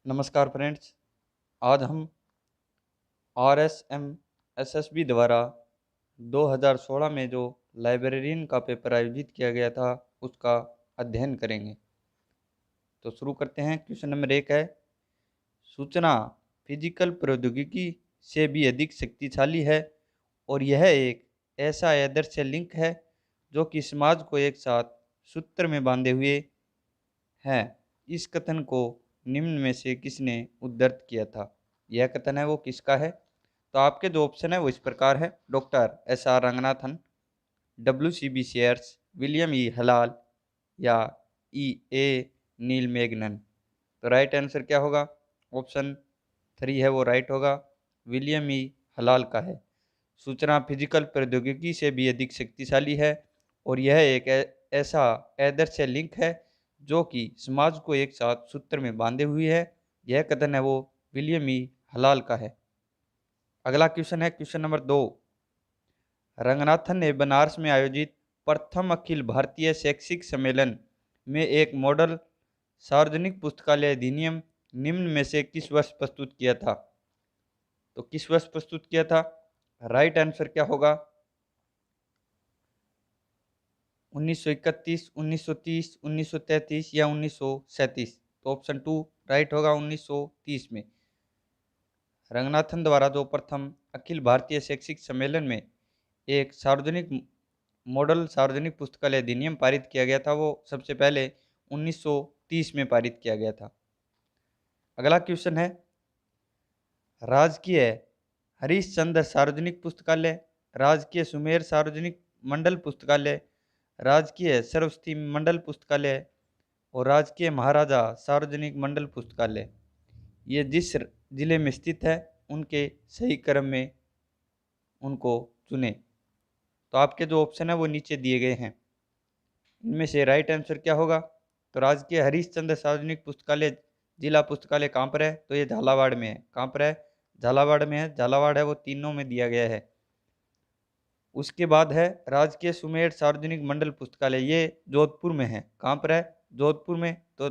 नमस्कार फ्रेंड्स। आज हम RSM SSB द्वारा 2016 में जो लाइब्रेरियन का पेपर आयोजित किया गया था उसका अध्ययन करेंगे। तो शुरू करते हैं। क्वेश्चन नंबर 1 है, सूचना फिजिकल प्रौद्योगिकी से भी अधिक शक्तिशाली है और यह एक ऐसा आदर्श लिंक है जो कि समाज को एक साथ सूत्र में बांधे हुए है। इस कथन को निम्न में से किसने उद्धृत किया था? यह कथन है वो किसका है? तो आपके जो ऑप्शन है वो इस प्रकार है, doctor SR Ranganathan, WCB shares, William ई हलाल या E A नील मैगनन। तो राइट आंसर क्या होगा? ऑप्शन 3 है वो राइट होगा, विलियम ई हलाल का है। सूचना फिजिकल प्रौद्योगिकी से भी अधिक शक्तिशाली है और यह एक ऐसा आदर्श लिंक है जो कि समाज को एक साथ सूत्र में बांधे हुए है। यह कथन है वो विलियम ई हलाल का है। अगला क्वेश्चन है क्वेश्चन नंबर 2। रंगनाथन ने बनारस में आयोजित प्रथम अखिल भारतीय शैक्षिक सम्मेलन में एक मॉडल सार्वजनिक पुस्तकालय अधिनियम निम्न में से किस वर्ष प्रस्तुत किया था? तो किस वर्ष प्रस्तुत किया था? राइट आंसर क्या होगा? 1931, 1930, 1933 या 1937। तो ऑप्शन 2 राइट होगा, 1930 में। रंगनाथन द्वारा जो प्रथम अखिल भारतीय शैक्षिक सम्मेलन में एक सार्वजनिक मॉडल सार्वजनिक पुस्तकालय अधिनियम पारित किया गया था वो सबसे पहले 1930 में पारित किया गया था। अगला क्वेश्चन है, राजकीय हरीशचंद्र सार्वजनिक पुस्तकालय, राजकीय सुमेर सार्वजनिक मंडल पुस्तकालय, राजकीय सरस्वती मंडल पुस्तकालय और राजकीय महाराजा सार्वजनिक मंडल पुस्तकालय, ये जिस जिले में स्थित है उनके सही क्रम में उनको चुने। तो आपके जो ऑप्शन है वो नीचे दिए गए हैं, इनमें से राइट आंसर क्या होगा? तो राजकीय हरीशचंद्र सार्वजनिक पुस्तकालय जिला पुस्तकालय कहाँ पर है? तो ये झालावाड़ में है। कहाँ पर है? झालावाड़ में है। झालावाड़ है वो तीनों में दिया गया है। उसके बाद है राजकीय सुमेर सार्वजनिक मंडल पुस्तकालय, ये जोधपुर में है। कहाँ पर है? जोधपुर में। तो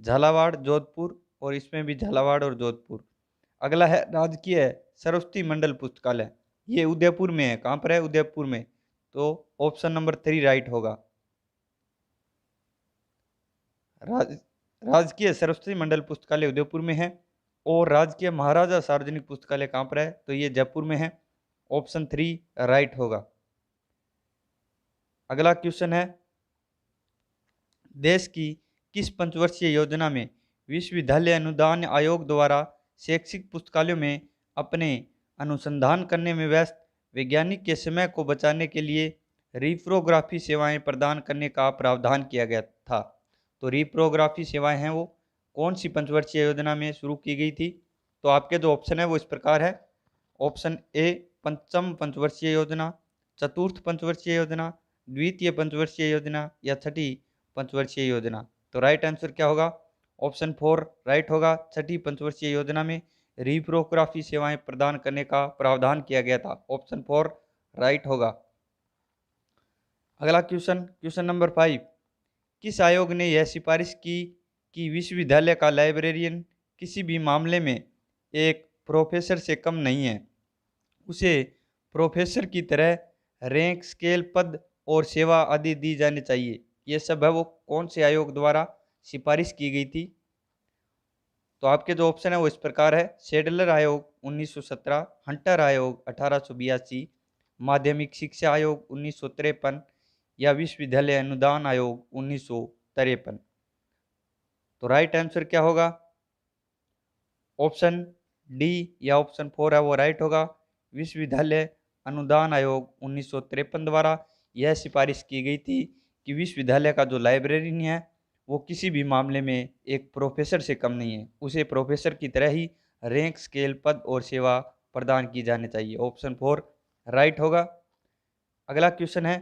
झालावाड़, जोधपुर और इसमें भी झालावाड़ और जोधपुर। अगला है राजकीय सरस्वती मंडल पुस्तकालय, ये उदयपुर में है। कहाँ पर है? उदयपुर में। तो ऑप्शन नंबर 3 राइट होगा। राजकीय सरस्वती मंडल पुस्तकालय उदयपुर में है और राजकीय महाराजा सार्वजनिक पुस्तकालय कहाँ पर है? तो ये जयपुर में है। ऑप्शन 3 राइट होगा। अगला क्वेश्चन है, देश की किस पंचवर्षीय योजना में विश्वविद्यालय अनुदान आयोग द्वारा शैक्षिक पुस्तकालयों में अपने अनुसंधान करने में व्यस्त वैज्ञानिक के समय को बचाने के लिए रिप्रोग्राफी सेवाएं प्रदान करने का प्रावधान किया गया था? तो रिप्रोग्राफी सेवाएं हैं वो कौन सी पंचवर्षीय योजना में शुरू की गई थी? तो आपके जो ऑप्शन है वो इस प्रकार है। ऑप्शन ए पंचम पंचवर्षीय योजना, चतुर्थ पंचवर्षीय योजना, द्वितीय पंचवर्षीय योजना या छठी पंचवर्षीय योजना। तो राइट आंसर क्या होगा? ऑप्शन 4 राइट होगा। छठी पंचवर्षीय योजना में रिप्रोग्राफी सेवाएं प्रदान करने का प्रावधान किया गया था। ऑप्शन 4 राइट होगा। अगला क्वेश्चन, क्वेश्चन नंबर 5। किस आयोग ने यह सिफारिश की कि विश्वविद्यालय का लाइब्रेरियन किसी भी मामले में एक प्रोफेसर से कम नहीं है, उसे प्रोफेसर की तरह रैंक, स्केल, पद और सेवा आदि दी जानी चाहिए? ये सब है वो कौन से आयोग द्वारा सिफारिश की गई थी? तो आपके जो ऑप्शन है वो इस प्रकार है, शेडलर आयोग 1917, हंटर आयोग 1882, माध्यमिक शिक्षा आयोग 1953 या विश्वविद्यालय अनुदान आयोग 1953। तो राइट आंसर क्या होगा? ऑप्शन डी या ऑप्शन 4 है वो राइट होगा। विश्वविद्यालय अनुदान आयोग 1953 द्वारा यह सिफारिश की गई थी कि विश्वविद्यालय का जो लाइब्रेरियन है वो किसी भी मामले में एक प्रोफेसर से कम नहीं है, उसे प्रोफेसर की तरह ही रैंक, स्केल, पद और सेवा प्रदान की जानी चाहिए। ऑप्शन 4 राइट होगा। अगला क्वेश्चन है,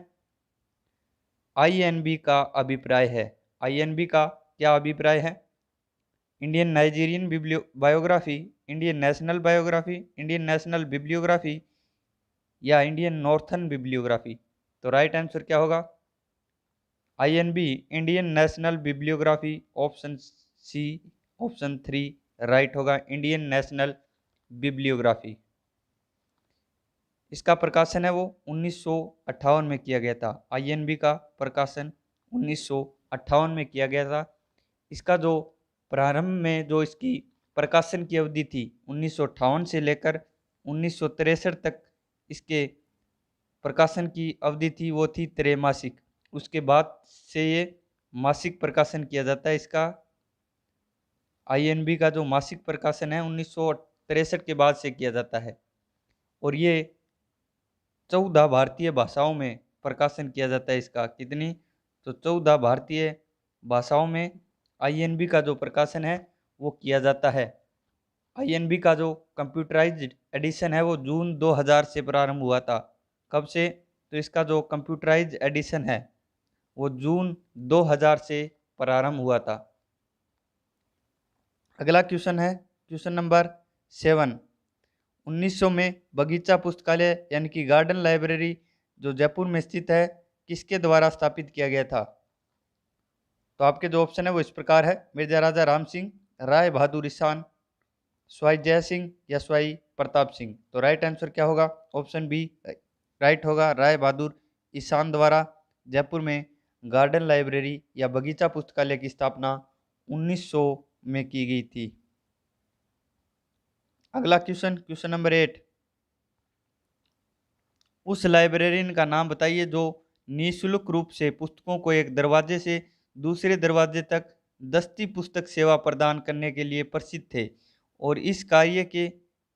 INB का अभिप्राय है। INB का क्या अभिप्राय है? Indian Nigerian biography, Indian national biography, Indian national bibliography या इंडियन नॉर्थन बिब्लियोग्राफी। तो राइट आंसर क्या होगा? INB Indian national bibliography, option C option 3 right होगा, इंडियन नेशनल बिब्लियोग्राफी। इसका प्रकाशन है वो 1958 में किया गया था। आईएनबी का प्रकाशन 1958 में किया गया था। इसका जो प्रारंभ में जो इसकी प्रकाशन की अवधि थी 1958 से लेकर 1963 तक इसके प्रकाशन की अवधि थी, वो थी त्रैमासिक। उसके बाद से ये मासिक प्रकाशन किया जाता है। इसका आईएनबी का जो मासिक प्रकाशन है 1963 के बाद से किया जाता है। और ये 14 भारतीय भाषाओं में प्रकाशन किया जाता है। इसका कितनी, तो 14 भारतीय भाषाओं में आईएनबी का जो प्रकाशन है वो किया जाता है। आईएनबी का जो कंप्यूटराइज्ड एडिशन है वो जून 2000 से प्रारंभ हुआ था। कब से, तो इसका जो कंप्यूटराइज्ड एडिशन है वो जून 2000 से प्रारंभ हुआ था। अगला क्वेश्चन है क्वेश्चन नंबर 7। 1900 में बगीचा पुस्तकालय यानी कि गार्डन लाइब्रेरी जो जयपुर में स्थित है किसके द्वारा स्थापित किया गया था? तो आपके जो ऑप्शन है वो इस प्रकार है, मिर्जा राजा राम सिंह, राय बहादुर ईशान, स्वाई जय सिंह या स्वाई प्रताप सिंह। तो राइट आंसर क्या होगा? ऑप्शन बी राइट होगा, राय बहादुर ईशान द्वारा जयपुर में गार्डन लाइब्रेरी या बगीचा पुस्तकालय की स्थापना 1900 में की गई थी। अगला क्वेश्चन क्वेश्चन नंबर 8। उस लाइब्रेरियन का नाम बताइए जो निःशुल्क रूप से पुस्तकों को एक दरवाजे से दूसरे दरवाजे तक दस्ती पुस्तक सेवा प्रदान करने के लिए प्रसिद्ध थे और इस कार्य के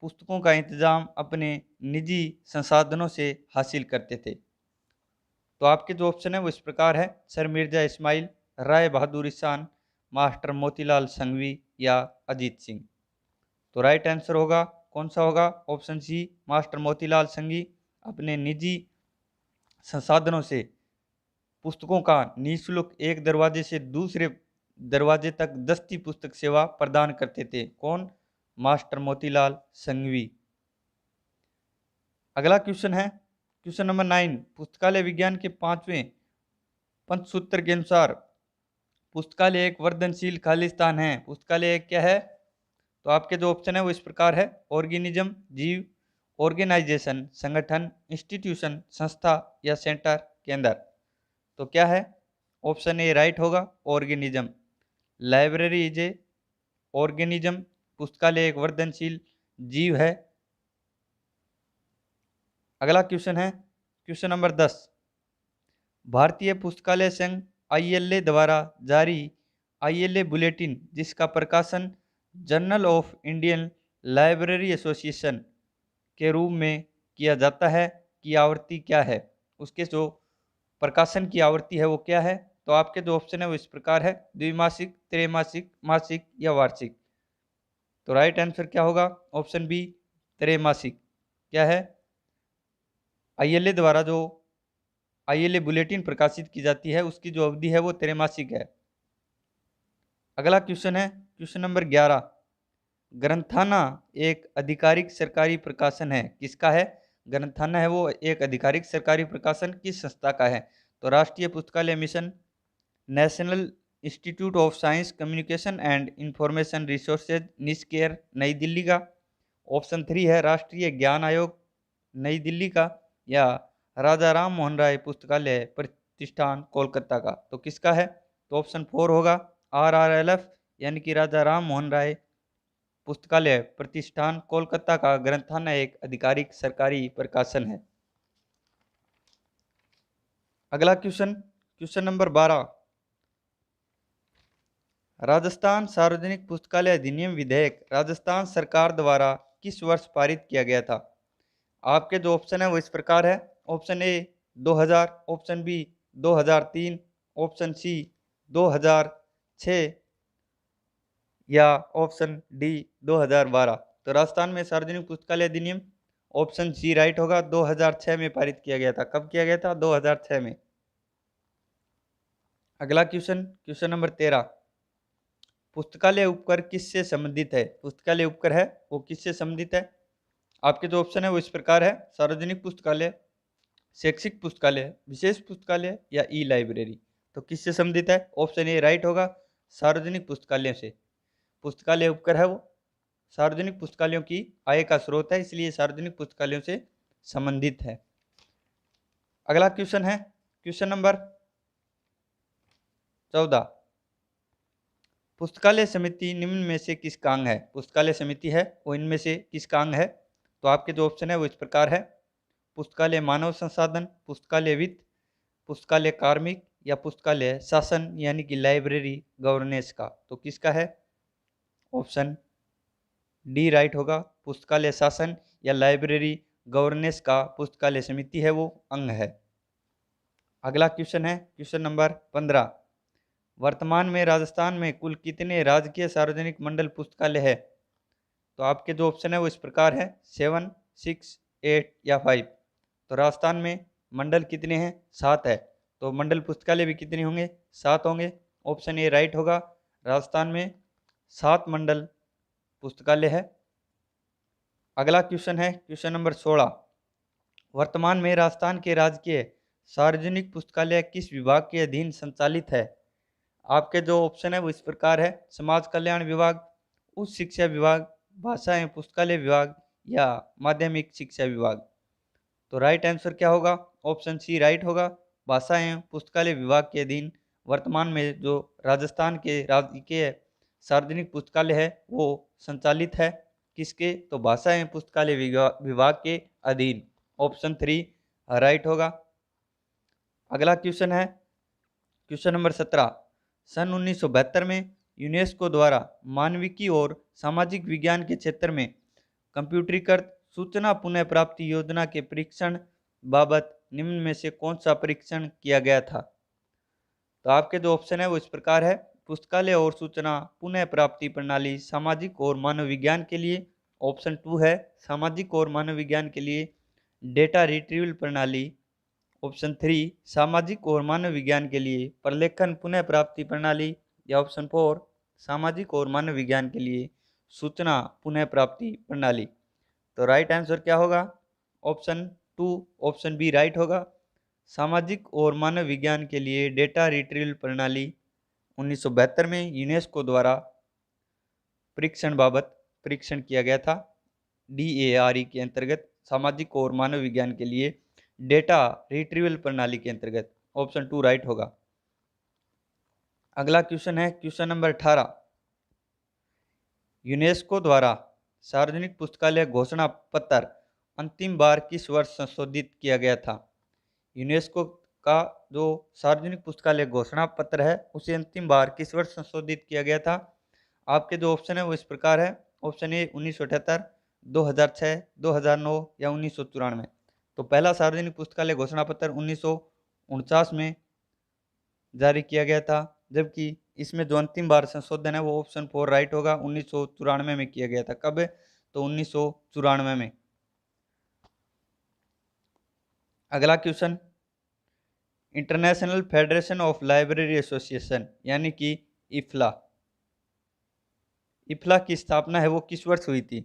पुस्तकों का इंतजाम अपने निजी संसाधनों से हासिल करते थे। तो आपके जो ऑप्शन है वो इस प्रकार है, सर मिर्जा इस्माइल, राय बहादुर ईशान, मास्टर मोतीलाल संघवी या अजीत सिंह। तो राइट आंसर होगा कौन सा होगा? Option C, master Motilal Sanghvi अपने निजी संसाधनों से पुस्तकों का निःशुल्क एक दरवाजे से दूसरे दरवाजे तक दस्ती पुस्तक सेवा प्रदान करते थे। कौन? मास्टर मोतीलाल संघवी। अगला क्वेश्चन है क्वेश्चन नंबर 9। पुस्तकालय विज्ञान के 5वें पंचसूत्र के अनुसार पुस्तकालय एक वर्धनशील खालिस्तान है। पुस्तकालय क्या है? तो आपके जो ऑप्शन है वो इस प्रकार है, ऑर्गेनिज्म, जीव, ऑर्गेनाइजेशन, संगठन, इंस्टीट्यूशन, संस्था या सेंटर, केंद्र। तो क्या है? ऑप्शन ए राइट होगा, organism. Library is a organism. पुस्तकालय एक वर्धनशील जीव है। अगला क्वेश्चन है क्वेश्चन नंबर 10। भारतीय पुस्तकालय संघ आईएलए द्वारा जारी आईएलए बुलेटिन जिसका प्रकाशन journal of Indian library association के रूप में किया जाता है की आवृत्ति क्या है? उसके जो प्रकाशन की आवृत्ति है वो क्या है? तो आपके जो ऑप्शन है वो इस प्रकार है, द्विमासिक, त्रैमासिक, मासिक या वार्षिक। तो राइट आंसर क्या होगा? ऑप्शन बी त्रैमासिक। क्या है? आईएलए द्वारा जो आईएलए बुलेटिन प्रकाशित की जाती है उसकी जो अवधि है वो त्रैमासिक है। अगला क्वेश्चन है क्वेश्चन नंबर 11। ग्रंथाना एक आधिकारिक सरकारी प्रकाशन है, किसका है? ग्रंथाना है वो एक आधिकारिक सरकारी प्रकाशन किस संस्था का है? तो राष्ट्रीय पुस्तकालय mission, national institute of science communication and information resources NISCAIR नई दिल्ली का। ऑप्शन 3 है राष्ट्रीय ज्ञान आयोग नई दिल्ली का या राजा राम मोहन राय पुस्तकालय प्रतिष्ठान कोलकाता का। तो किसका है? तो ऑप्शन 4 होगा, RRLF यानी कि राजा राम मोहन राय पुस्तकालय प्रतिष्ठान कोलकाता का ग्रंथाना एक आधिकारिक सरकारी प्रकाशन है। अगला क्वेश्चन क्वेश्चन नंबर 12। राजस्थान सार्वजनिक पुस्तकालय अधिनियम विधेयक राजस्थान सरकार द्वारा किस वर्ष पारित किया गया था? आपके जो ऑप्शन है वो इस प्रकार है, option A 2000, option B 2003, option C 2006 या ऑप्शन डी 2012। तो राजस्थान में सार्वजनिक पुस्तकालय अधिनियम ऑप्शन सी राइट होगा, 2006 में पारित किया गया था। कब किया गया था? 2006 में। अगला क्वेश्चन क्वेश्चन नंबर 13। पुस्तकालय उपकर किससे संबंधित है? पुस्तकालय उपकर है वो किससे संबंधित है? आपके जो ऑप्शन है वो इस प्रकार है, सार्वजनिक पुस्तकालय, शैक्षिक पुस्तकालय, विशेष पुस्तकालय या ई लाइब्रेरी। तो किससे संबंधित है? ऑप्शन ए राइट होगा, सार्वजनिक पुस्तकालय से। पुस्तकालय उपकर है वो सार्वजनिक पुस्तकालयों की आय का स्रोत है, इसलिए सार्वजनिक पुस्तकालयों से संबंधित है। अगला क्वेश्चन है क्वेश्चन नंबर 14। पुस्तकालय समिति निम्न में से किसका अंग है? पुस्तकालय समिति है वो इनमें से किसका अंग है? तो आपके जो ऑप्शन है वो इस प्रकार है, पुस्तकालय मानव संसाधन, पुस्तकालय वित्त, पुस्तकालय कार्मिक या पुस्तकालय शासन यानी कि लाइब्रेरी गवर्नेंस का। तो किसका है? ऑप्शन डी राइट होगा, पुस्तकालय शासन या लाइब्रेरी गवर्नेंस का पुस्तकालय समिति है वो अंग है। अगला क्वेश्चन है क्वेश्चन नंबर 15। वर्तमान में राजस्थान में कुल कितने राजकीय सार्वजनिक मंडल पुस्तकालय है? तो आपके जो ऑप्शन है वो इस प्रकार है, 7, 6, 8 या 5। तो राजस्थान में मंडल कितने हैं? 7 है। तो मंडल पुस्तकालय भी कितने होंगे? 7 होंगे। ऑप्शन ए राइट होगा, राजस्थान में 7 मंडल पुस्तकालय है। अगला क्वेश्चन है क्वेश्चन नंबर 16। वर्तमान में राजस्थान के राजकीय सार्वजनिक पुस्तकालय किस विभाग के अधीन संचालित है? आपके जो ऑप्शन है वो इस प्रकार है, समाज कल्याण विभाग, उच्च शिक्षा विभाग, भाषा एवं पुस्तकालय विभाग या माध्यमिक शिक्षा विभाग। तो राइट आंसर क्या होगा? ऑप्शन सी राइट होगा, भाषा एवं पुस्तकालय विभाग के अधीन वर्तमान में जो राजस्थान के राजकीय सार्वजनिक पुस्तकालय है वो संचालित है। किसके? तो भाषा एवं पुस्तकालय विभाग के अधीन। ऑप्शन 3 राइट होगा। अगला क्वेश्चन है क्वेश्चन नंबर 17। सन 1972 में यूनेस्को द्वारा मानविकी और सामाजिक विज्ञान के क्षेत्र में कंप्यूटरीकृत सूचना पुनः प्राप्ति योजना के परीक्षण बाबत निम्न में से कौन सा परीक्षण किया गया था? तो आपके जो ऑप्शन है वो इस प्रकार है, पुस्तकालय और सूचना पुनः प्राप्ति प्रणाली सामाजिक और मानव विज्ञान के लिए। ऑप्शन 2 है, सामाजिक और मानव विज्ञान के लिए डेटा रिट्रीवल प्रणाली। ऑप्शन 3 सामाजिक और मानव विज्ञान के लिए प्रलेखन पुनः प्राप्ति प्रणाली या ऑप्शन 4 सामाजिक और मानव विज्ञान के लिए सूचना पुनः प्राप्ति प्रणाली। तो राइट आंसर क्या होगा? ऑप्शन 2 ऑप्शन बी राइट होगा, सामाजिक और मानव विज्ञान के लिए डेटा रिट्रीवल प्रणाली 1972 में यूनेस्को द्वारा परीक्षण बाबत परीक्षण किया गया था, DARE के अंतर्गत सामाजिक और मानव विज्ञान के लिए डेटा रिट्रीवल प्रणाली के अंतर्गत। ऑप्शन 2 राइट होगा। अगला क्वेश्चन है क्वेश्चन नंबर 18। यूनेस्को द्वारा सार्वजनिक पुस्तकालय घोषणा पत्र अंतिम बार किस वर्ष संशोधित किया गया था? यूनेस्को का जो सार्वजनिक पुस्तकालय घोषणा पत्र है उसे अंतिम बार किस वर्ष संशोधित किया गया था? आपके जो ऑप्शन है वो इस प्रकार है, ऑप्शन ए 1978, 2006, 2009 या 1994। तो पहला सार्वजनिक पुस्तकालय घोषणा पत्र 1949 में जारी किया गया था, जबकि इसमें जो अंतिम बार संशोधन है वो ऑप्शन 4 राइट होगा, 1994 में किया गया था। कब? तो 1994 में। अगला question, international federation of library association यानी कि इफ्ला, इफ्ला की स्थापना है वो किस वर्ष हुई थी?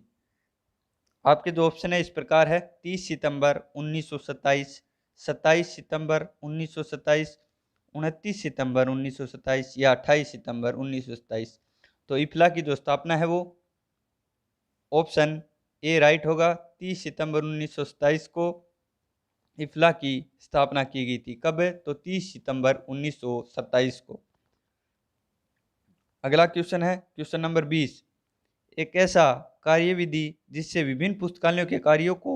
आपके जो ऑप्शन है इस प्रकार है, 30 सितंबर 1927, 27 सितंबर 1927, 29 सितंबर 1927 या 28 सितंबर 1927। तो इफ्ला की जो स्थापना है वो ऑप्शन ए राइट होगा, 30 सितंबर 1927 को इफ्ला की स्थापना की गई थी। कब? तो 30 सितंबर 1927 को। अगला क्वेश्चन है क्वेश्चन नंबर 20। एक ऐसा कार्यविधि जिससे विभिन्न पुस्तकालयों के कार्यों को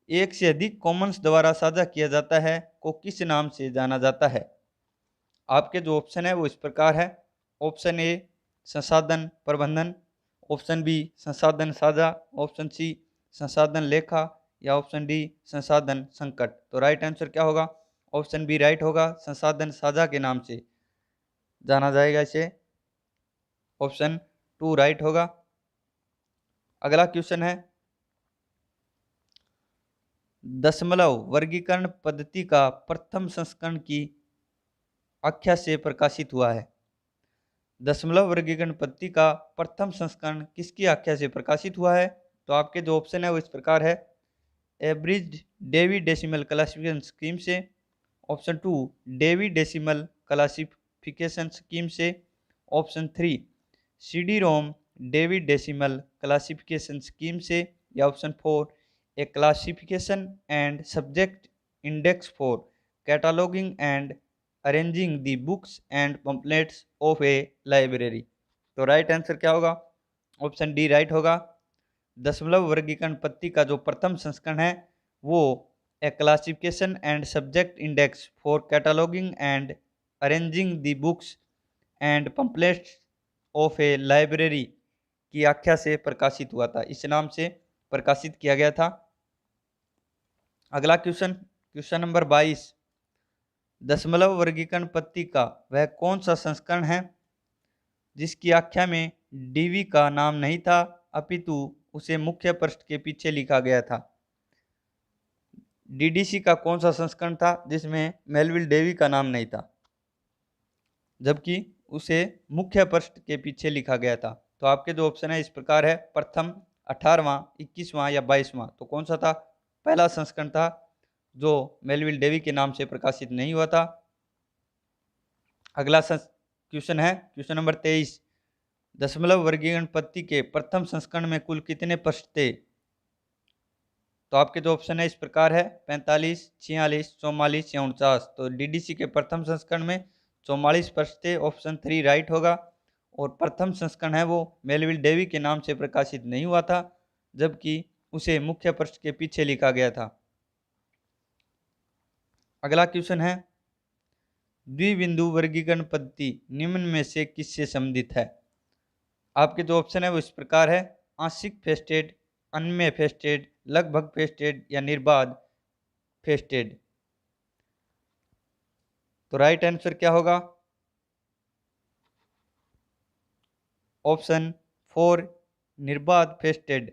एक से अधिक कॉमन्स द्वारा साझा किया जाता है को किस नाम से जाना जाता है? आपके जो ऑप्शन है वो इस प्रकार है, ऑप्शन ए संसाधन प्रबंधन, ऑप्शन बी संसाधन साझा, ऑप्शन सी संसाधन लेखा या ऑप्शन डी संसाधन संकट। तो राइट आंसर क्या होगा? ऑप्शन बी राइट होगा, संसाधन साझा के नाम से जाना जाएगा इसे। ऑप्शन 2 राइट होगा। अगला क्वेश्चन है, दशमलव वर्गीकरण पद्धति का प्रथम संस्करण की आख्या से प्रकाशित हुआ है। दशमलव वर्गीकरण पद्धति का प्रथम संस्करण किसकी आख्या से प्रकाशित हुआ है? तो आपके जो ऑप्शन है वो इस प्रकार है, average Dewey decimal classification scheme से, option 2 Dewey decimal classification scheme से, option 3 CD-ROM David decimal classification scheme से, या option 4 a classification and subject index for cataloguing and arranging the books and pamphlets of a library. तो right answer क्या होगा? Option D right होगा। दशमलव वर्गीकरण पद्धति का जो प्रथम संस्करण है वो a classification and subject index for cataloguing and arranging the books and pamphlets of a library की आख्या से प्रकाशित हुआ था, इस नाम से प्रकाशित किया गया था। अगला क्वेश्चन नंबर 22, दशमलव वर्गीकरण पद्धति का वह कौन सा संस्करण है जिसकी आख्या में डीवी का नाम नहीं था अपितु उसे मुख्य पृष्ठ के पीछे लिखा गया था? डीडीसी का कौन सा संस्करण था जिसमें मेलविल डेवी का नाम नहीं था जबकि उसे मुख्य पृष्ठ के पीछे लिखा गया था? तो आपके जो ऑप्शन है इस प्रकार है, प्रथम, 18वां, 21वां या 22वां। तो कौन सा था? पहला संस्करण था जो मेलविल डेवी के नाम से प्रकाशित नहीं हुआ था। अगला क्वेश्चन है क्वेश्चन नंबर 23, दशमलव वर्गीकरण पद्धति के प्रथम संस्करण में कुल कितने पृष्ठ थे? तो आपके जो ऑप्शन है इस प्रकार है, 45, 46, 44 या 49। तो डीडीसी के प्रथम संस्करण में 44 पृष्ठ थे, ऑप्शन 3 राइट होगा। और प्रथम संस्करण है वो मेलविल डेवी के नाम से प्रकाशित नहीं हुआ था जबकि उसे मुख्य पृष्ठ के पीछे लिखा गया था। अगला क्वेश्चन है, द्विबिंदु वर्गीकरण पद्धति निम्न में से किससे संबंधित है? आपके जो ऑप्शन है वो इस प्रकार है, आंशिक फेस्टेड, अन्य फेस्टेड, लगभग फेस्टेड या निर्बाध फेस्टेड। तो राइट आंसर क्या होगा? ऑप्शन 4 निर्बाध फेस्टेड।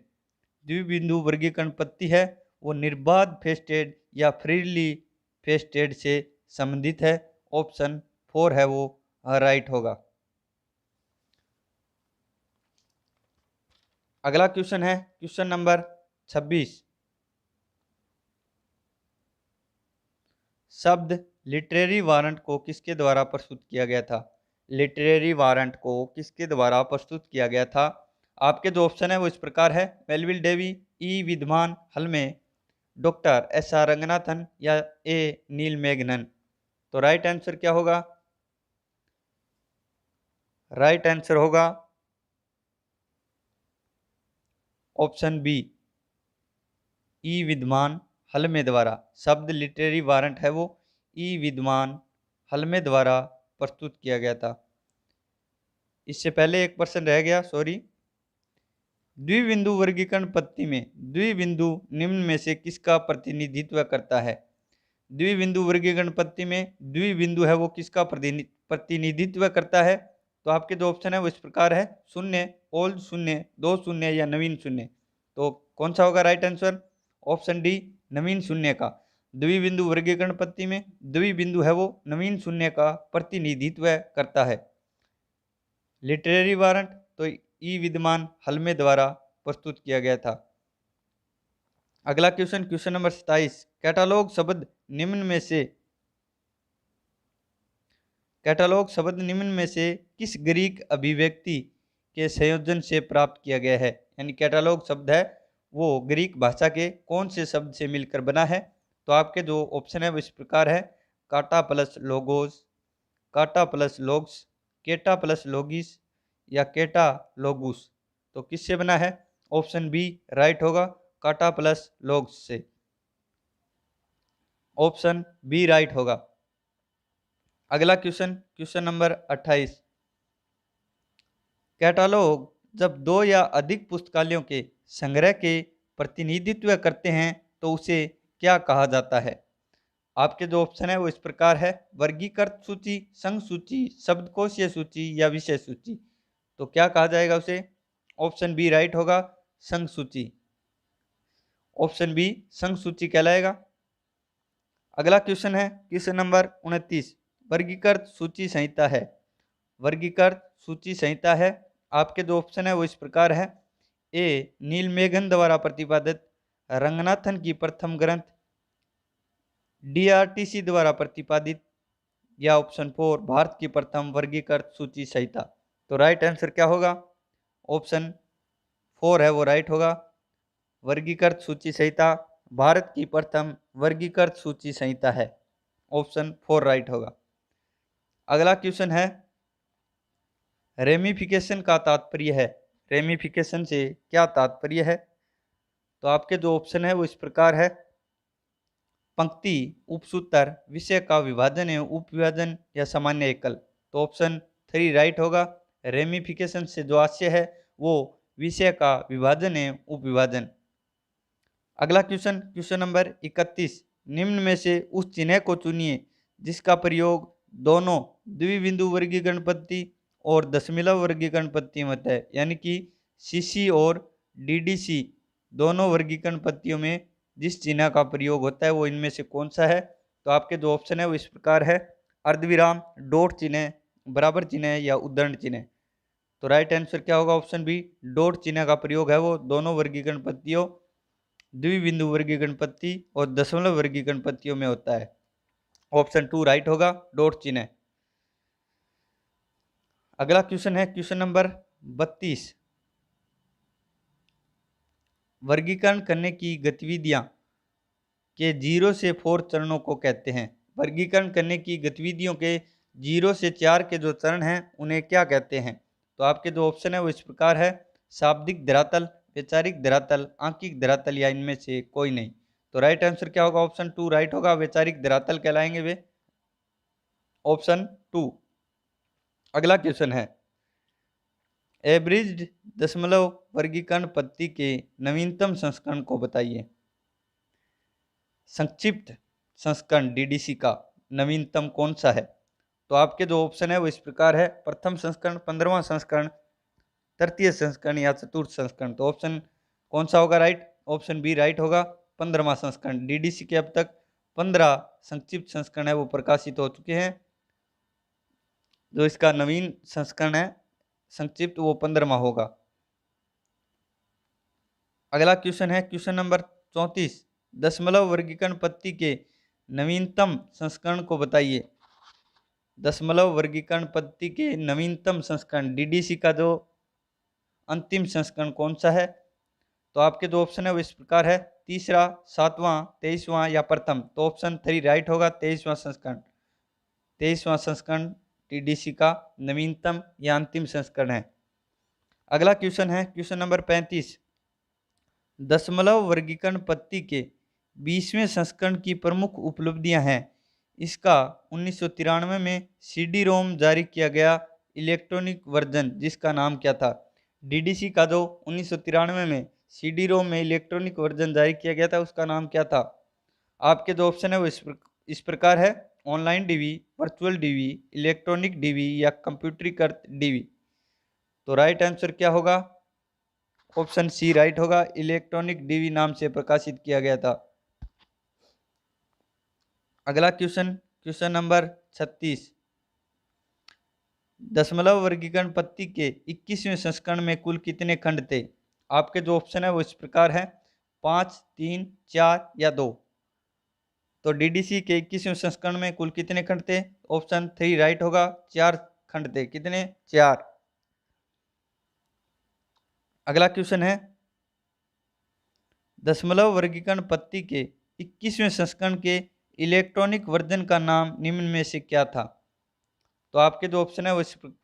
द्विबिंदु वर्गीकरण पद्धति है वो निर्बाध फेस्टेड या फ्रीली फेस्टेड से संबंधित है। ऑप्शन 4 है वो राइट होगा। अगला क्वेश्चन है क्वेश्चन नंबर 26, शब्द लिटरेरी वारंट को किसके द्वारा प्रस्तुत किया गया था? लिटरेरी वारंट को किसके द्वारा प्रस्तुत किया गया था? आपके जो ऑप्शन है वो इस प्रकार है, मेलविल डेवी, ई विद्वान हलमे, डॉक्टर एस आर रंगनाथन या ए नील मेघनन। तो राइट आंसर क्या होगा? राइट आंसर होगा ऑप्शन बी, ई विद्वान हलमे द्वारा। शब्द लिटरेरी वारंट है वो ई विद्वान हलमे द्वारा प्रस्तुत किया गया था। इससे पहले एक प्रश्न रह गया, सॉरी। द्विबिंदु वर्गीकरण पद्धति में द्विबिंदु निम्न में से किसका प्रतिनिधित्व करता है? द्विबिंदु वर्गीकरण पद्धति में द्विबिंदु है वो किसका प्रतिनिधित्व करता है? तो आपके जो ऑप्शन है वो इस प्रकार है, शून्य, ओल्ड शून्य, दो शून्य या नवीन शून्य। तो कौन सा होगा राइट आंसर? ऑप्शन डी, नवीन शून्य का। द्विबिंदु वर्गीकरण पद्धति में द्विबिंदु है वो नवीन शून्य का प्रतिनिधित्व करता है। लिटरेरी वारंट तो ई विद्वान हलमे द्वारा प्रस्तुत किया गया था। अगला क्वेश्चन नंबर 27, कैटालॉग शब्द निम्न में से किस ग्रीक अभिव्यक्ति के संयोजन से प्राप्त किया गया है? यानी कैटालॉग शब्द है वो ग्रीक भाषा के कौन से शब्द से मिलकर बना है? तो आपके जो ऑप्शन है वो इस प्रकार है, काटा प्लस लोगोस, काटा प्लस लोग्स, केटा प्लस लोगिस या केटा लोगुस। तो किससे बना है? ऑप्शन बी राइट होगा, काटा प्लस लोग्स से। ऑप्शन बी राइट होगा। अगला क्वेश्चन नंबर 28, कैटालॉग जब दो या अधिक पुस्तकालयों के संग्रह के प्रतिनिधित्व करते हैं तो उसे क्या कहा जाता है? आपके जो ऑप्शन है वो इस प्रकार है, वर्गीकृत सूची, संघ सूची, शब्दकोशीय सूची या विषय सूची। तो क्या कहा जाएगा उसे? ऑप्शन बी राइट होगा, संघ सूची। ऑप्शन बी संघ सूची कहलाएगा। अगला क्वेश्चन है क्वेश्चन नंबर 29, वर्गीकृत सूची संहिता है। वर्गीकृत सूची संहिता है, आपके जो ऑप्शन है वो इस प्रकार है, ए नीलमेघन द्वारा प्रतिपादित रंगनाथन की प्रथम ग्रंथ, डीआरटीसी द्वारा प्रतिपादित, या ऑप्शन 4 भारत की प्रथम वर्गीकृत सूची संहिता। तो राइट आंसर क्या होगा? ऑप्शन 4 है वो राइट होगा। वर्गीकृत सूची संहिता भारत की प्रथम वर्गीकृत सूची संहिता है, ऑप्शन 4 राइट होगा। अगला क्वेश्चन है, रेमिफिकेशन का तात्पर्य है। रेमिफिकेशन से क्या तात्पर्य है? तो आपके जो ऑप्शन है वो इस प्रकार है, पंक्ति, उपसूत्र, विषय का विभाजन एवं उपविभाजन या सामान्य एकल। तो ऑप्शन 3 राइट होगा। रेमिफिकेशन से जो आशय है वो विषय का विभाजन एवं उपविभाजन। अगला क्वेश्चन, क्वेश्चन नंबर 31, निम्न में से उस चिन्ह को चुनिए जिसका प्रयोग दोनों द्विबिंदु वर्गीकरण पद्धति और दशमलव वर्गीकरण पद्धति में होता है, यानी कि सीसी और डीडीसी दोनों वर्गीकरण पद्धतियों में जिस चिन्ह का प्रयोग होता है वो इनमें से कौन सा है? तो आपके जो ऑप्शन है वो इस प्रकार है, अर्धविराम, डॉट चिन्ह, बराबर चिन्ह या उद्धरण चिन्ह। तो राइट आंसर क्या होगा? ऑप्शन बी, डॉट चिन्ह का प्रयोग है वो दोनों वर्गीकरण पद्धतियों, द्विबिंदु वर्गीकरण पद्धति और दशमलव वर्गीकरण पद्धतियों में होता है। ऑप्शन 2 राइट होगा, डॉट चिन्ह। अगला क्वेश्चन है क्वेश्चन नंबर 32, वर्गीकरण करने की गतिविधियां के 0 से 4 चरणों को कहते हैं। वर्गीकरण करने की गतिविधियों के 0 से 4 के जो चरण हैं उन्हें क्या कहते हैं? तो आपके जो ऑप्शन है वो इस प्रकार है, शाब्दिक धरातल, वैचारिक धरातल, आंकिक धरातल या इनमें से कोई नहीं। तो राइट आंसर क्या होगा? ऑप्शन 2 राइट होगा, वैचारिक धरातल कहलाएंगे वे, ऑप्शन 2। अगला क्वेश्चन है, एवरेज्ड दशमलव वर्गीकरण पद्धति के नवीनतम संस्करण को बताइए। संक्षिप्त संस्करण डीडीसी का नवीनतम कौन सा है? तो आपके जो ऑप्शन है वो इस प्रकार है, प्रथम संस्करण, 15वां संस्करण, तृतीय संस्करण या चतुर्थ संस्करण। तो ऑप्शन कौन सा होगा राइट? ऑप्शन बी राइट होगा, 15वां संस्करण। डीडीसी के अब तक 15 संक्षिप्त संस्करण है वो प्रकाशित हो चुके हैं। जो इसका नवीन संस्करण है संक्षिप्त वो 15वां होगा। अगला क्वेश्चन है क्वेश्चन नंबर 34, दशमलव वर्गीकरण पद्धति के नवीनतम संस्करण को बताइए। दशमलव वर्गीकरण पद्धति के नवीनतम संस्करण डीडीसी का जो अंतिम संस्करण कौन सा है? तो आपके जो ऑप्शन है वो इस प्रकार है, तीसरा, 7वां, 23वां या प्रथम। तो ऑप्शन 3 राइट होगा, 23वां संस्करण। 23वां संस्करण डीडीसी का नवीनतम या अंतिम संस्करण है। अगला क्वेश्चन है क्वेश्चन नंबर 35, दशमलव वर्गीकरण पद्धति के 20वें संस्करण की प्रमुख उपलब्धियां हैं। इसका 1993 में सीडी रोम जारी किया गया इलेक्ट्रॉनिक वर्जन जिसका नाम क्या था? डीडीसी का जो 1993 में सीडी रोम में इलेक्ट्रॉनिक वर्जन जारी किया गया था उसका नाम क्या था? आपके जो ऑप्शन है वो इस प्रकार है, online DV, virtual DV, electronic DV या कंप्यूटरीकृत डीवी। तो राइट आंसर क्या होगा? ऑप्शन सी राइट होगा, इलेक्ट्रॉनिक डीवी नाम से प्रकाशित किया गया था। अगला क्वेश्चन क्वेश्चन नंबर 36, दशमलव वर्गीकरण पद्धति के 21वें संस्करण में कुल कितने खंड थे? आपके जो ऑप्शन है वो इस प्रकार है, 5, 3, 4 या 2। तो डीडीसी के 21वें संस्करण में कुल कितने खंड थे? ऑप्शन 3 राइट होगा, 4 खंड थे। कितने? 4। अगला क्वेश्चन है, दशमलव वर्गीकरण पद्धति के 21वें संस्करण के इलेक्ट्रॉनिक वर्जन का नाम निम्न में से क्या था? तो आपके जो ऑप्शन है वो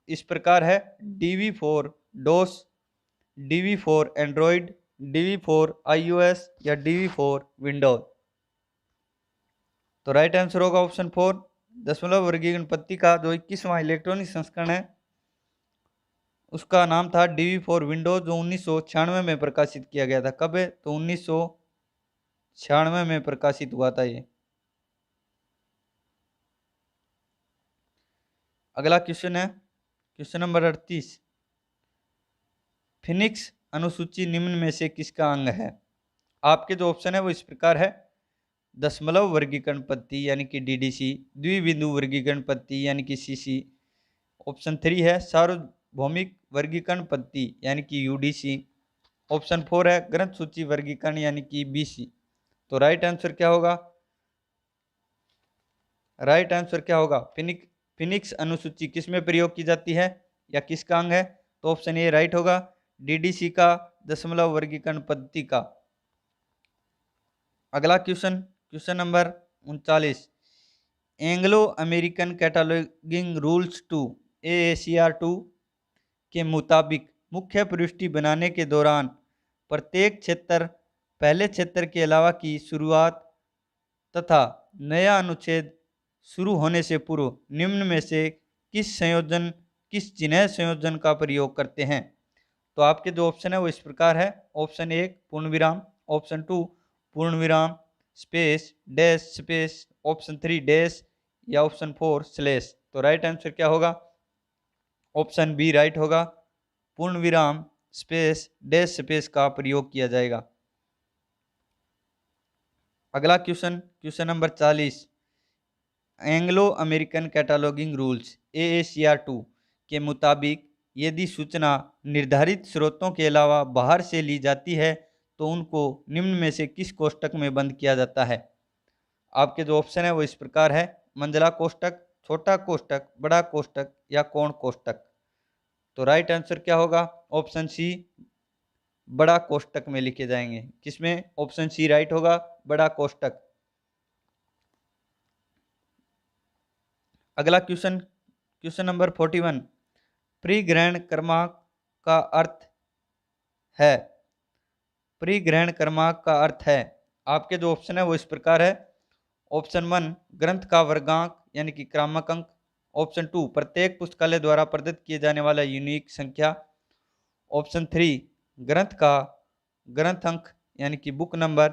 इस प्रकार है, DV4 डोस, DV4 एंड्रॉइड, DV4 iOS या DV4 विंडोज। तो राइट आंसर होगा ऑप्शन 4। दशमलव वर्गीकरण पद्धति का जो 21वां इलेक्ट्रॉनिक संस्करण है उसका नाम था DV4 विंडोज, जो 1996 में प्रकाशित किया गया था। कब है? तो 1996 में प्रकाशित हुआ था ये। अगला क्वेश्चन है क्वेश्चन नंबर 38, फिनिक्स अनुसूची निम्न में से किसका अंग है? आपके जो ऑप्शन है वो इस प्रकार है, दशमलव वर्गीकरण पद्धति यानी कि डीडीसी, द्विबिंदु वर्गीकरण पद्धति यानी कि सीसी। ऑप्शन 3 है सार्वभौमिक वर्गीकरण पद्धति यानी कि यूडीसी। ऑप्शन 4 है ग्रंथ सूची वर्गीकरण यानी कि बीसी। तो राइट आंसर क्या होगा? राइट आंसर क्या होगा? फिनिक्स अनुसूची किस में प्रयोग की जाती है या किसका अंग है? तो ऑप्शन ए राइट होगा, डीडीसी का, दशमलव वर्गीकरण पद्धति का। अगला question, question number 39, Anglo American cataloguing rules 2 AACR 2 के मुताबिक मुख्य प्रविष्टि बनाने के दौरान प्रत्येक क्षेत्र पहले क्षेत्र के अलावा की शुरुआत तथा नया अनुच्छेद शुरू होने से पूर्व निम्न में से किस चिन्ह संयोजन का प्रयोग करते हैं। तो आपके जो ऑप्शन है वो इस प्रकार है। ऑप्शन 1 पूर्ण विराम, ऑप्शन 2 पूर्ण विराम space dash space, option 3 dash या ऑप्शन 4 स्लैश। तो राइट आंसर क्या होगा? ऑप्शन बी राइट होगा, पूर्ण विराम स्पेस डैश स्पेस का प्रयोग किया जाएगा। अगला question, question number 40, Anglo American cataloguing rules AACR 2 के मुताबिक यदि सूचना निर्धारित स्रोतों के अलावा बाहर से ली जाती है तो उनको निम्न में से किस कोष्ठक में बंद किया जाता है। आपके जो ऑप्शन है वो इस प्रकार है, मंझला कोष्ठक, छोटा कोष्ठक, बड़ा कोष्ठक या कोण कोष्ठक। तो राइट आंसर क्या होगा? ऑप्शन सी बड़ा कोष्ठक में लिखे जाएंगे। किसमें? ऑप्शन सी राइट होगा, बड़ा कोष्ठक। अगला क्वेश्चन, क्वेश्चन नंबर 41, परिग्रहण क्रमांक का अर्थ है। परिग्रहण क्रमांक का अर्थ है, आपके जो ऑप्शन है वो इस प्रकार है। ऑप्शन 1 ग्रंथ का वर्गांक यानी कि क्रमांक अंक, ऑप्शन 2 प्रत्येक पुस्तकालय द्वारा प्रदत्त किए जाने वाला यूनिक संख्या, ऑप्शन 3 ग्रंथ का ग्रंथ अंक यानी कि बुक नंबर,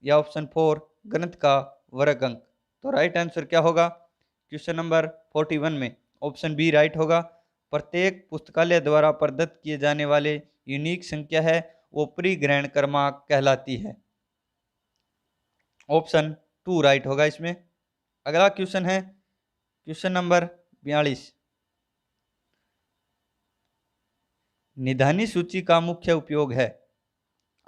या ऑप्शन 4 ग्रंथ का वर्ग अंक। तो राइट आंसर क्या होगा क्वेश्चन नंबर 41 में? ऑप्शन बी राइट होगा, प्रत्येक पुस्तकालय द्वारा प्रदत्त किए जाने वाले यूनिक संख्या है वो परिग्रहण क्रमांक कहलाती है। ऑप्शन 2 राइट होगा इसमें। अगला क्वेश्चन है क्वेश्चन नंबर 42, निधानी सूची का मुख्य उपयोग है।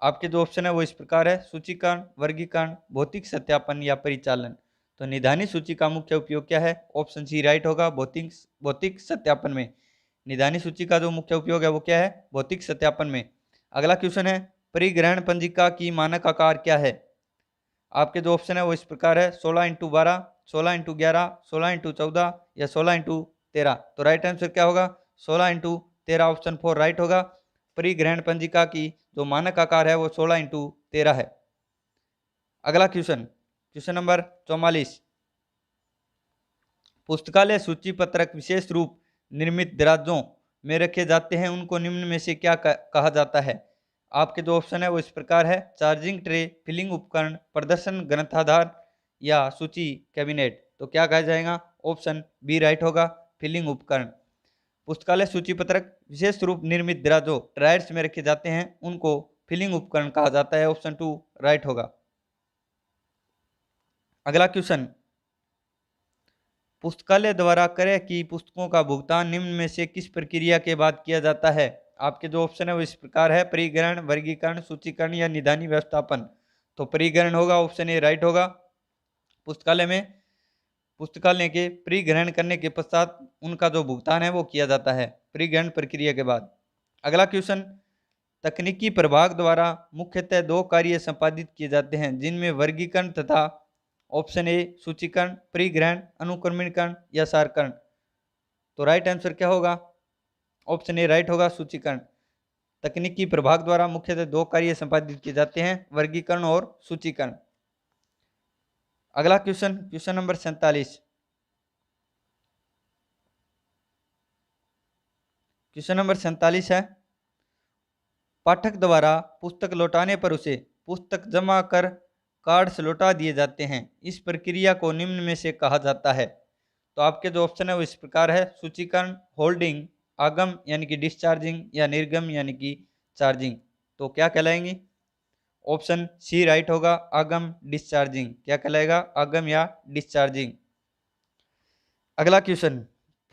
आपके जो ऑप्शन है वो इस प्रकार है, सूचीकरण, वर्गीकरण, भौतिक सत्यापन या परिचालन। तो निधानी सूची का मुख्य उपयोग क्या है? ऑप्शन सी राइट होगा, भौतिक सत्यापन में। निधानी सूची का जो मुख्य उपयोग है वो क्या है? भौतिक सत्यापन में। अगला क्वेश्चन है, परिग्रहण पंजिका की मानक आकार क्या है। आपके जो ऑप्शन है वो इस प्रकार है, 16x12, 16x11, 16x14 या 16x13। तो राइट आंसर क्या होगा? 16x13, ऑप्शन 4 राइट होगा। परिग्रहण पंजिका की जो मानक आकार है वो 16x13 है। अगला क्वेश्चन, क्वेश्चन नंबर 44, पुस्तकालय सूची पत्रक विशेष रूप निर्मित दराजों में रखे जाते हैं, उनको निम्न में से क्या कहा जाता है। आपके जो ऑप्शन है वो इस प्रकार है, चार्जिंग ट्रे, फिलिंग उपकरण, प्रदर्शन ग्रंथाधार या सूची कैबिनेट। तो क्या कहा जाएगा? ऑप्शन बी राइट होगा, फिलिंग उपकरण। पुस्तकालय सूची पत्रक विशेष रूप निर्मित दराजों ड्रायर्स में रखे जाते हैं, उनको फिलिंग उपकरण कहा जाता है। ऑप्शन 2 राइट होगा। अगला क्वेश्चन, पुस्तकालय द्वारा क्रय की पुस्तकों का भुगतान निम्न में से किस प्रक्रिया के बाद किया जाता है। आपके जो ऑप्शन है वो इस प्रकार है, परिग्रहण, वर्गीकरण, सूचीकरण या निधानी व्यवस्थापन। तो परिग्रहण होगा, ऑप्शन ए राइट होगा। पुस्तकालय में पुस्तकालय के परिग्रहण करने के पश्चात उनका जो भुगतान है वो किया जाता है परिग्रहण प्रक्रिया के बाद। अगला क्वेश्चन, तकनीकी प्रभाग द्वारा मुख्यतः 2 कार्य संपादित किए जाते हैं, जिनमें वर्गीकरण तथा ऑप्शन ए सूचीकरण, परिग्रहण, अनुक्रमणीकरण या सारकरण। तो राइट आंसर क्या होगा? ऑप्शन ए राइट होगा, सूचीकरण। तकनीकी प्रभाग द्वारा मुख्यतः 2 कार्य संपादित किए जाते हैं, वर्गीकरण और सूचीकरण। अगला question, question number 47, question number 47 है, पाठक द्वारा पुस्तक लौटाने पर उसे पुस्तक जमा कर कार्ड्स लौटा दिए जाते हैं, इस प्रक्रिया को निम्न में से कहा जाता है। तो आपके जो ऑप्शन है वो इस प्रकार है, सूचीकरण, होल्डिंग, आगम यानी कि डिस्चार्जिंग या निर्गम यानी कि चार्जिंग। तो क्या कहलाएंगी? ऑप्शन सी राइट होगा, आगम डिस्चार्जिंग। क्या कहलाएगा? आगम या डिस्चार्जिंग। अगला क्वेश्चन,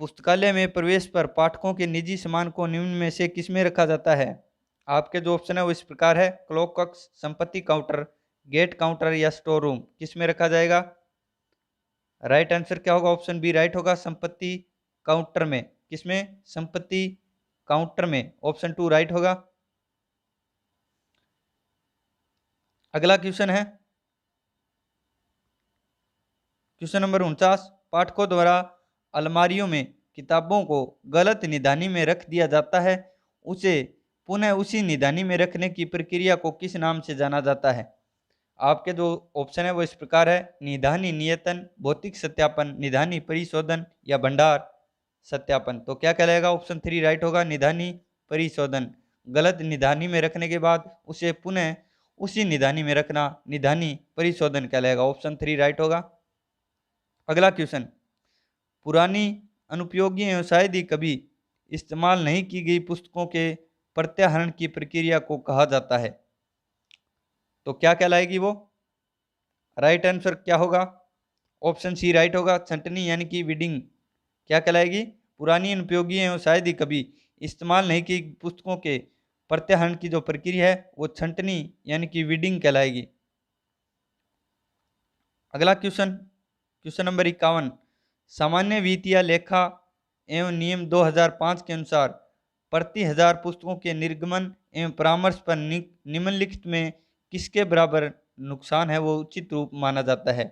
पुस्तकालय में प्रवेश पर पाठकों के निजी सामान को निम्न में से किसमें रखा जाता है। आपके जो ऑप्शन है वो इस प्रकार है, क्लॉक कक्ष, संपत्ति काउंटर, गेट काउंटर या स्टोर रूम। किस में रखा जाएगा? राइट आंसर क्या होगा? ऑप्शन बी राइट होगा, संपत्ति काउंटर में। किसमें? संपत्ति काउंटर में। ऑप्शन 2 राइट होगा। अगला क्वेश्चन है क्वेश्चन नंबर 49। पाठकों द्वारा अलमारियों में किताबों को गलत निदानी में रख दिया जाता है, उसे पुनः उसी निदानी में रखने की प्रक्रिया को किस नाम से जाना जाता है? आपके जो ऑप्शन है वो इस प्रकार है: निदानी नियतन, भौतिक सत्यापन, निदानी परिशोधन या भंडार सत्यापन। तो क्या कहलाएगा? ऑप्शन 3 राइट होगा, निदानी परिशोधन। गलत निदानी में रखने के बाद उसे पुनः उसी निदानी में रखना निदानी परिशोधन कहलाएगा। ऑप्शन 3 राइट होगा। अगला क्वेश्चन, पुरानी, अनुपयोगी एवं शायद ही कभी इस्तेमाल नहीं की गई पुस्तकों के प्रत्याहरण की प्रक्रिया को कहा जाता है। तो क्या कहलाएगी वो? राइट आंसर क्या होगा? ऑप्शन सी राइट होगा, छंटनी यानी कि वीडिंग। क्या कहलाएगी? पुरानी, अनुपयोगी एवं शायद ही कभी इस्तेमाल नहीं की पुस्तकों के प्रत्याहरण की जो प्रक्रिया है वो छंटनी यानी कि वीडिंग कहलाएगी। अगला क्वेश्चन, क्वेश्चन नंबर 51। सामान्य वित्तीय लेखा एवं नियम 2005 के अनुसार प्रति 1000 पुस्तकों के निर्गमन एवं परामर्श पर निम्नलिखित में किसके बराबर नुकसान है वो उचित रूप माना जाता है?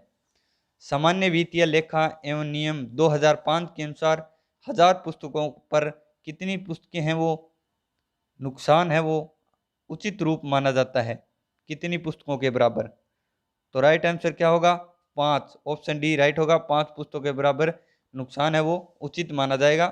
सामान्य वित्तीय लेखा एवं नियम 2005 के अनुसार 1000 पुस्तकों पर कितनी पुस्तकें हैं वो नुकसान है वो उचित रूप माना जाता है? कितनी पुस्तकों के बराबर? तो राइट आंसर क्या होगा? 5। ऑप्शन डी राइट होगा, 5 पुस्तकों के बराबर नुकसान है वो उचित माना जाएगा।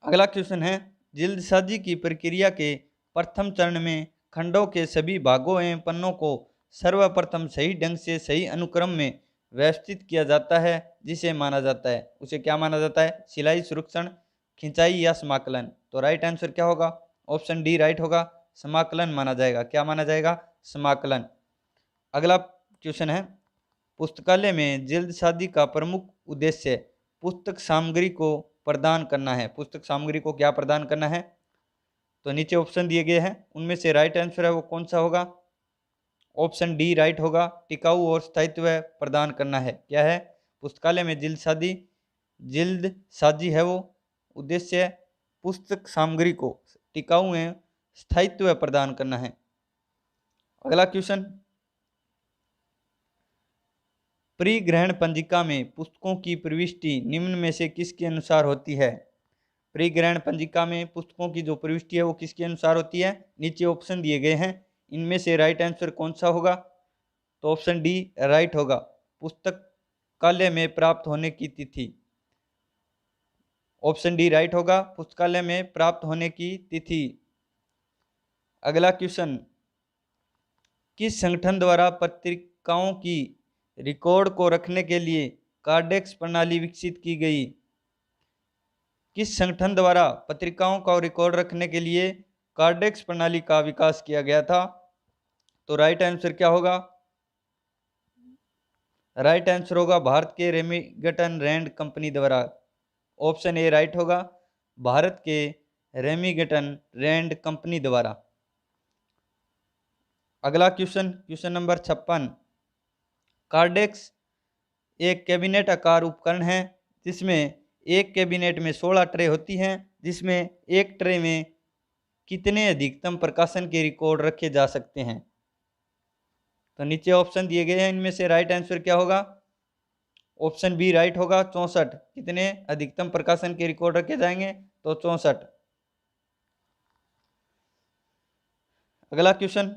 अगला क्वेश्चन है, जल्दसाजी की प्रक्रिया के प्रथम चरण में खंडों के सभी भागों एवं पन्नों को सर्वप्रथम सही ढंग से सही अनुक्रम में व्यवस्थित किया जाता है, जिसे माना जाता है, उसे क्या माना जाता है? सिलाई, सुरक्षण, खिंचाई या समाकलन। तो राइट आंसर क्या होगा? ऑप्शन डी राइट होगा, समाकलन माना जाएगा। क्या माना जाएगा? समाकलन। अगला क्वेश्चन है, पुस्तकालय में जल्दसाजी का प्रमुख उद्देश्य पुस्तक सामग्री को प्रदान करना है। पुस्तक सामग्री को क्या प्रदान करना है? तो नीचे ऑप्शन दिए गए हैं, उनमें से राइट आंसर है वो कौन सा होगा? ऑप्शन डी राइट होगा, टिकाऊ और स्थायित्व प्रदान करना है। क्या है? पुस्तकालय में जल्दसाजी है वो उद्देश्य पुस्तक सामग्री को टिकाऊ एवं स्थायित्व प्रदान करना है। अगला क्वेश्चन, परिग्रहण पंजिका में पुस्तकों की प्रविष्टि निम्न में से किसके अनुसार होती है? परिग्रहण पंजिका में पुस्तकों की जो प्रविष्टि है वो किसके अनुसार होती है? नीचे ऑप्शन दिए गए हैं, इनमें से राइट आंसर कौन सा होगा? तो ऑप्शन डी राइट होगा, पुस्तकालय में प्राप्त होने की तिथि। ऑप्शन डी राइट होगा, पुस्तकालय में प्राप्त होने की तिथि। अगला क्वेश्चन, किस संगठन द्वारा पत्रिकाओं की रिकॉर्ड को रखने के लिए कार्डेक्स प्रणाली विकसित की गई? किस संगठन द्वारा पत्रिकाओं का रिकॉर्ड रखने के लिए कार्डेक्स प्रणाली का विकास किया गया था? तो राइट आंसर क्या होगा? राइट आंसर होगा भारत के रेमिगटन रैंड कंपनी द्वारा। ऑप्शन ए राइट होगा, भारत के रेमिगटन रैंड कंपनी द्वारा। अगला क्वेश्चन, क्वेश्चन नंबर 56। कार्डेक्स एक कैबिनेट आकार उपकरण है जिसमें एक कैबिनेट में 16 ट्रे होती हैं, जिसमें एक ट्रे में कितने अधिकतम प्रकाशन के रिकॉर्ड रखे जा सकते हैं? तो नीचे ऑप्शन दिए गए हैं, इनमें से राइट आंसर क्या होगा? ऑप्शन बी राइट होगा, 64। कितने अधिकतम प्रकाशन के रिकॉर्ड रखे जाएंगे? तो 64। अगला क्वेश्चन,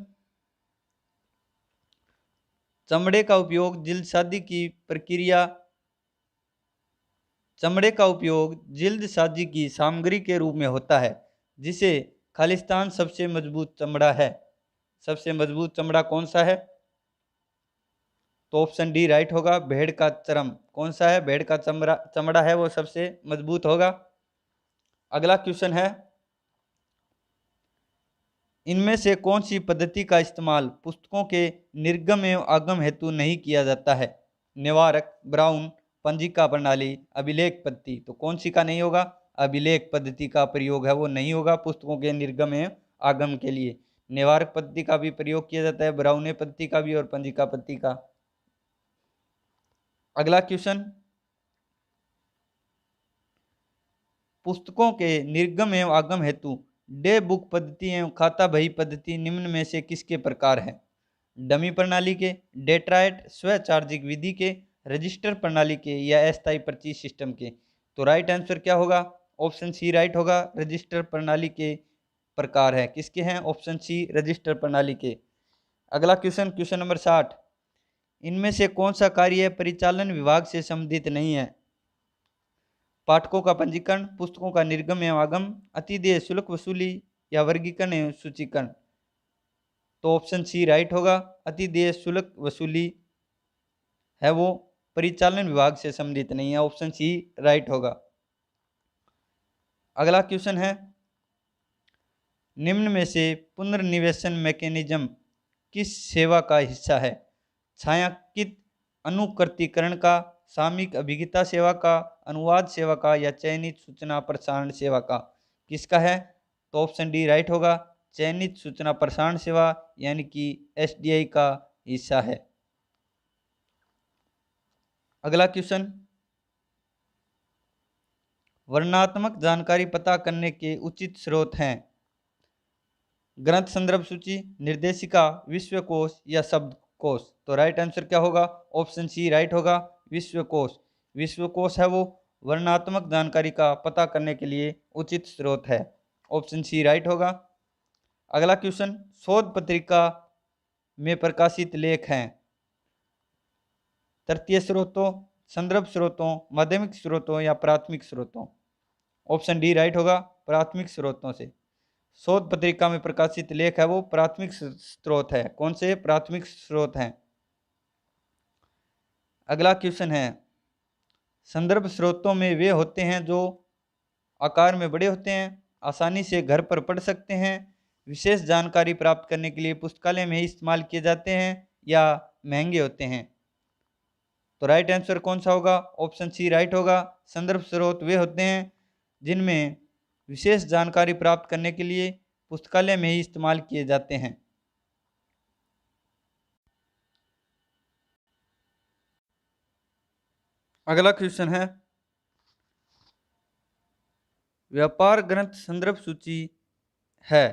चमड़े का उपयोग जल्दसाजी की प्रक्रिया चमड़े का उपयोग जल्दसाजी की सामग्री के रूप में होता है, जिसे खालिस्तान सबसे मजबूत चमड़ा है। सबसे मजबूत चमड़ा कौन सा है? तो ऑप्शन डी राइट होगा, भेड़ का चर्म। कौन सा है? भेड़ का चमड़ा है वो सबसे मजबूत होगा। अगला क्वेश्चन है, इनमें से कौन सी पद्धति का इस्तेमाल पुस्तकों के निर्गम एवं आगम हेतु नहीं किया जाता है? निवारक, ब्राउन, पंजिका प्रणाली, अभिलेख पद्धति। तो कौन सी का नहीं होगा? अभिलेख पद्धति का प्रयोग है वो नहीं होगा पुस्तकों के निर्गम एवं आगम के लिए। निवारक पद्धति का भी प्रयोग किया जाता है, ब्राउने पद्धति का भी और पंजिका पद्धति का। अगला क्वेश्चन, पुस्तकों के निर्गम एवं आगम हेतु डे बुक पद्धति एवं खाता बही पद्धति निम्न में से किसके प्रकार है? डमी प्रणाली के, डेट्राइट स्वचार्जिक विधि के, रजिस्टर प्रणाली के या अस्थायी पर्ची सिस्टम के? तो राइट आंसर क्या होगा? ऑप्शन सी राइट होगा, रजिस्टर प्रणाली के प्रकार है। किसके हैं? ऑप्शन सी रजिस्टर प्रणाली के। अगला क्वेश्चन, क्वेश्चन नंबर 60, इनमें से कौन सा कार्य परिचालन विभाग से संबंधित नहीं है? पाठकों का पंजीकरण, पुस्तकों का निर्गम एवं आगम, अतिदेय शुल्क वसूली या वर्गीकरण एवं सूचीकरण? तो ऑप्शन सी राइट होगा, अतिदेय शुल्क वसूली है वो परिचालन विभाग से संबंधित नहीं है। ऑप्शन सी राइट होगा। अगला क्वेश्चन है, निम्न में से पुनर्निवेशन मैकेनिज्म किस सेवा का हिस्सा है? छायांकित अनुकृतीकरण का, सामयिक अभिज्ञता सेवा का, अनुवाद सेवा का या चयनित सूचना प्रसारण सेवा का? किसका है? तो ऑप्शन डी राइट होगा, चयनित सूचना प्रसारण सेवा यानी कि एसडीआई का हिस्सा है। अगला क्वेश्चन, वर्णनात्मक जानकारी पता करने के उचित स्रोत हैं? ग्रंथ संदर्भ सूची, निर्देशिका, विश्वकोश या शब्दकोश? तो राइट आंसर क्या होगा? ऑप्शन सी राइट होगा, विश्वकोश। विश्वकोश है वो वर्णनात्मक जानकारी का पता करने के लिए उचित स्रोत है। ऑप्शन सी राइट होगा। अगला क्वेश्चन, शोध पत्रिका में प्रकाशित लेख हैं तृतीय स्रोतों, संदर्भ स्रोतों, माध्यमिक स्रोतों या प्राथमिक स्रोतों? ऑप्शन डी राइट होगा, प्राथमिक स्रोतों से। शोध पत्रिका में प्रकाशित लेख है वो प्राथमिक स्रोत है। कौन से प्राथमिक स्रोत हैं? अगला क्वेश्चन है, संदर्भ स्रोतों में वे होते हैं जो आकार में बड़े होते हैं, आसानी से घर पर पढ़ सकते हैं, विशेष जानकारी प्राप्त करने के लिए पुस्तकालय में ही इस्तेमाल किए जाते हैं या महंगे होते हैं? तो राइट आंसर कौन सा होगा? ऑप्शन सी राइट होगा, संदर्भ स्रोत वे होते हैं जिनमें विशेष जानकारी प्राप्त करने के लिए पुस्तकालय में ही इस्तेमाल किए जाते हैं। अगला क्वेश्चन है, व्यापार ग्रंथ संदर्भ सूची है।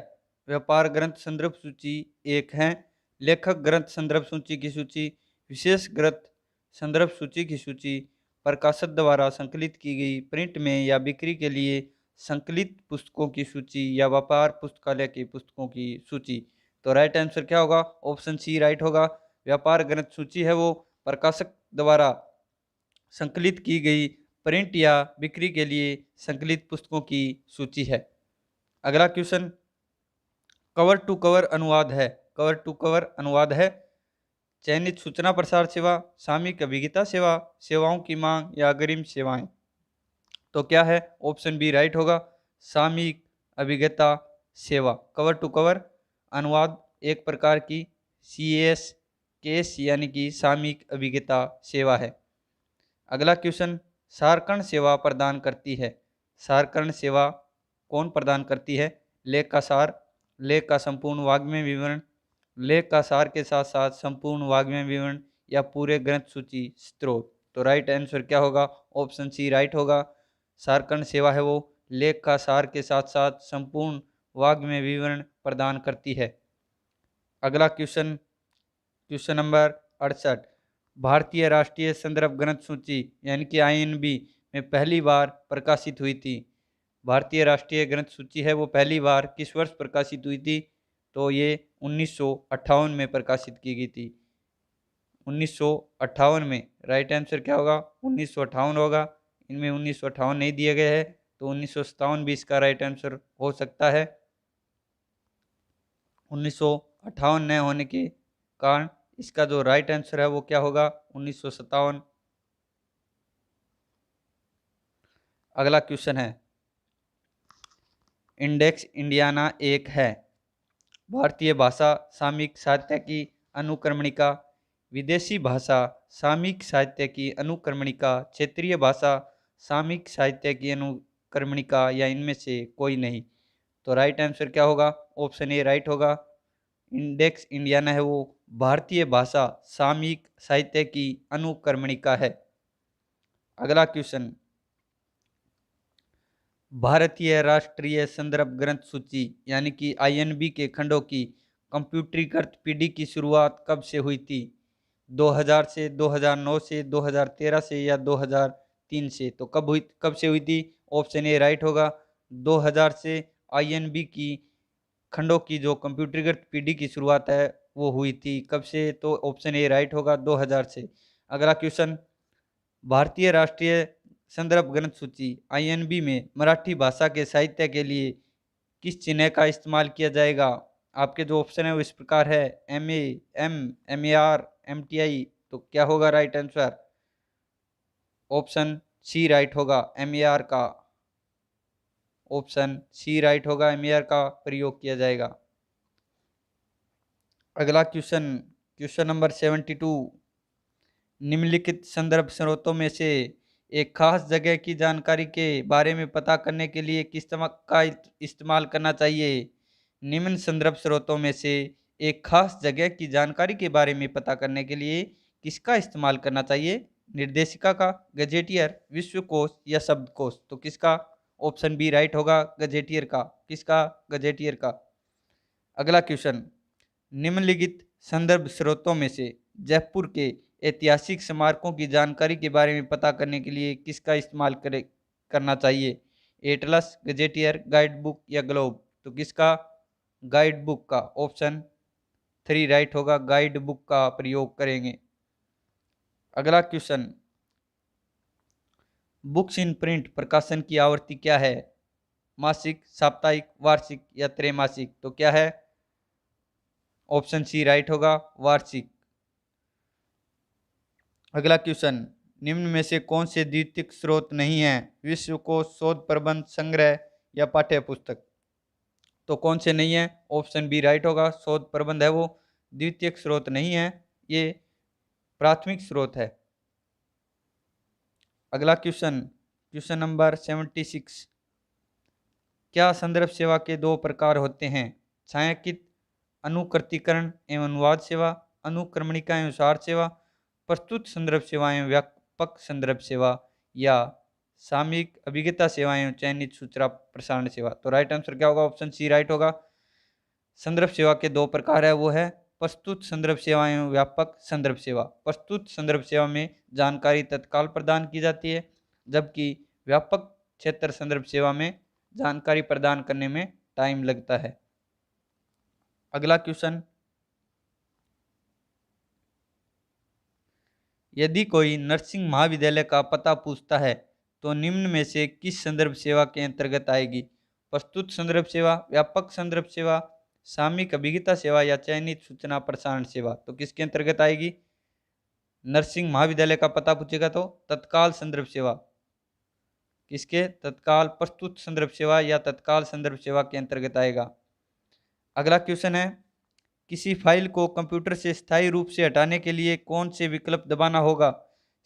व्यापार ग्रंथ संदर्भ सूची एक है, लेखक ग्रंथ संदर्भ सूची की सूची, विशेष ग्रंथ संदर्भ सूची की सूची, प्रकाशक द्वारा संकलित की गई प्रिंट में या बिक्री के लिए संकलित पुस्तकों की सूची या व्यापार पुस्तकालय की पुस्तकों की सूची? तो राइट आंसर क्या होगा? ऑप्शन सी राइट होगा, व्यापार ग्रंथ सूची है वो प्रकाशक द्वारा संकलित की गई प्रिंट या बिक्री के लिए संकलित पुस्तकों की सूची है। अगला क्वेश्चन, कवर टू कवर अनुवाद है। कवर टू कवर अनुवाद है चयनित सूचना प्रसार सेवा, सामयिक अभिज्ञता सेवा, सेवाओं की मांग या अग्रिम सेवाएं? तो क्या है? ऑप्शन बी राइट होगा, सामयिक अभिज्ञता सेवा। कवर टू कवर अनुवाद एक प्रकार की सीएस केस यानी कि सामयिक अभिज्ञता सेवा है। अगला क्वेश्चन, सारकण सेवा प्रदान करती है। सारकण सेवा कौन प्रदान करती है? लेख का सार, लेख का संपूर्ण वाग्मय विवरण, लेख का सार के साथ साथ संपूर्ण वाग्मय विवरण या पूरे ग्रंथ सूची स्रोत? तो राइट आंसर क्या होगा? ऑप्शन सी राइट होगा, सारकण सेवा है वो लेख का सार के साथ साथ संपूर्ण वाग्मय विवरण प्रदान करती है। अगला क्वेश्चन, क्वेश्चन नंबर 68, भारतीय राष्ट्रीय संदर्भ ग्रंथ सूची यानी कि आईएनबी में पहली बार प्रकाशित हुई थी। भारतीय राष्ट्रीय ग्रंथ सूची है वो पहली बार किस वर्ष प्रकाशित हुई थी? तो ये 1958 में प्रकाशित की गई थी। 1958 में। राइट आंसर क्या होगा? 1958 होगा। इनमें 1958 नहीं दिए गए हैं तो 1957 भी इसका राइट आंसर हो सकता है। 1958 न होने के कारण इसका जो राइट आंसर है वो क्या होगा? 1957। अगला क्वेश्चन है, इंडेक्स इंडियाना एक है भारतीय भाषा सामयिक साहित्य की अनुक्रमणिका, विदेशी भाषा सामयिक साहित्य की अनुक्रमणिका, क्षेत्रीय भाषा सामयिक साहित्य की अनुक्रमणिका या इनमें से कोई नहीं? तो राइट आंसर क्या होगा? ऑप्शन ए राइट होगा, इंडेक्स इंडियाना है वो भारतीय भाषा सामयिक साहित्य की अनुक्रमणिका है। अगला क्वेश्चन, भारतीय राष्ट्रीय संदर्भ ग्रंथ सूची यानी कि आईएनबी के खंडों की कंप्यूटरीकृत पीढ़ी की शुरुआत कब से हुई थी? 2000 से, 2009 से, 2013 से या 2003 से? तो कब से हुई थी? ऑप्शन ए राइट होगा 2000 से। आईएनबी की खंडों की जो कंप्यूटरीकृत पीढ़ी की शुरुआत है वो हुई थी कब से? तो ऑप्शन ए राइट होगा 2000 से। अगला क्वेश्चन, भारतीय राष्ट्रीय संदर्भ ग्रंथ सूची आईएनबी में मराठी भाषा के साहित्य के लिए किस चिन्ह का इस्तेमाल किया जाएगा? आपके जो ऑप्शन है वो इस प्रकार है, M A, M, M A R, M T I. तो क्या होगा right answer? Option C right होगा, एम ए आर का। ऑप्शन सी राइट होगा, एम ए आर का प्रयोग किया जाएगा। अगला क्वेश्चन, क्वेश्चन नंबर 72, निम्नलिखित संदर्भ स्रोतों में से एक खास जगह की जानकारी के बारे में पता करने के लिए किस तरह का इस्तेमाल करना चाहिए? निम्न संदर्भ स्रोतों में से एक खास जगह की जानकारी के बारे में पता करने के लिए किसका इस्तेमाल करना चाहिए? निर्देशिका का, गजेटियर, विश्वकोश या शब्दकोश? तो किसका? ऑप्शन बी राइट होगा, गजेटियर का। किसका? गजेटियर का। अगला क्वेश्चन, निम्नलिखित संदर्भ स्रोतों में से जयपुर के ऐतिहासिक स्मारकों की जानकारी के बारे में पता करने के लिए किसका इस्तेमाल करना चाहिए? एटलस, गजेटियर, गाइड बुक या ग्लोब? तो किसका? गाइड बुक का। ऑप्शन 3 राइट होगा, गाइड बुक का प्रयोग करेंगे। अगला क्वेश्चन, बुक्स इन प्रिंट प्रकाशन की आवृत्ति क्या है? मासिक, साप्ताहिक, वार्षिक या त्रैमासिक? तो क्या है? ऑप्शन सी राइट होगा, वार्षिक। अगला क्वेश्चन, निम्न में से कौन से द्वितीयक स्रोत नहीं है? विश्वकोश, शोध प्रबंध, संग्रह या पाठ्य पुस्तक? तो कौन से नहीं है? ऑप्शन बी राइट होगा, शोध प्रबंध है वो द्वितीयक स्रोत नहीं है, ये प्राथमिक स्रोत है। अगला क्वेश्चन, क्वेश्चन नंबर 76, क्या संदर्भ सेवा के दो प्रकार होते हैं? छायांकित अनुकृतीकरण एवं अनुवाद सेवा, अनुक्रमणिका एवं सार सेवा, प्रस्तुत संदर्भ सेवा एवं व्यापक संदर्भ सेवा या सामयिक अभिज्ञता सेवा एवं चयनित सूचना प्रसारण सेवा? तो राइट आंसर क्या होगा? ऑप्शन सी राइट होगा। संदर्भ सेवा के दो प्रकार है, वो है प्रस्तुत संदर्भ सेवा एवं व्यापक संदर्भ सेवा। प्रस्तुत संदर्भ सेवा में जानकारी तत्काल प्रदान की जाती है, जबकि व्यापक क्षेत्र संदर्भ सेवा में जानकारी प्रदान करने में टाइम लगता है। अगला क्वेश्चन, यदि कोई नर्सिंग महाविद्यालय का पता पूछता है तो निम्न में से किस संदर्भ सेवा के अंतर्गत आएगी? प्रस्तुत संदर्भ सेवा, व्यापक संदर्भ सेवा, सामयिक अभिज्ञता सेवा या चयनित सूचना प्रसारण सेवा? तो किसके अंतर्गत आएगी? नर्सिंग महाविद्यालय का पता पूछेगा तो तत्काल संदर्भ सेवा। किसके? तत्काल, प्रस्तुत संदर्भ सेवा या तत्काल संदर्भ सेवा के अंतर्गत आएगा। अगला क्वेश्चन है, किसी फाइल को कंप्यूटर से स्थायी रूप से हटाने के लिए कौन से विकल्प दबाना होगा?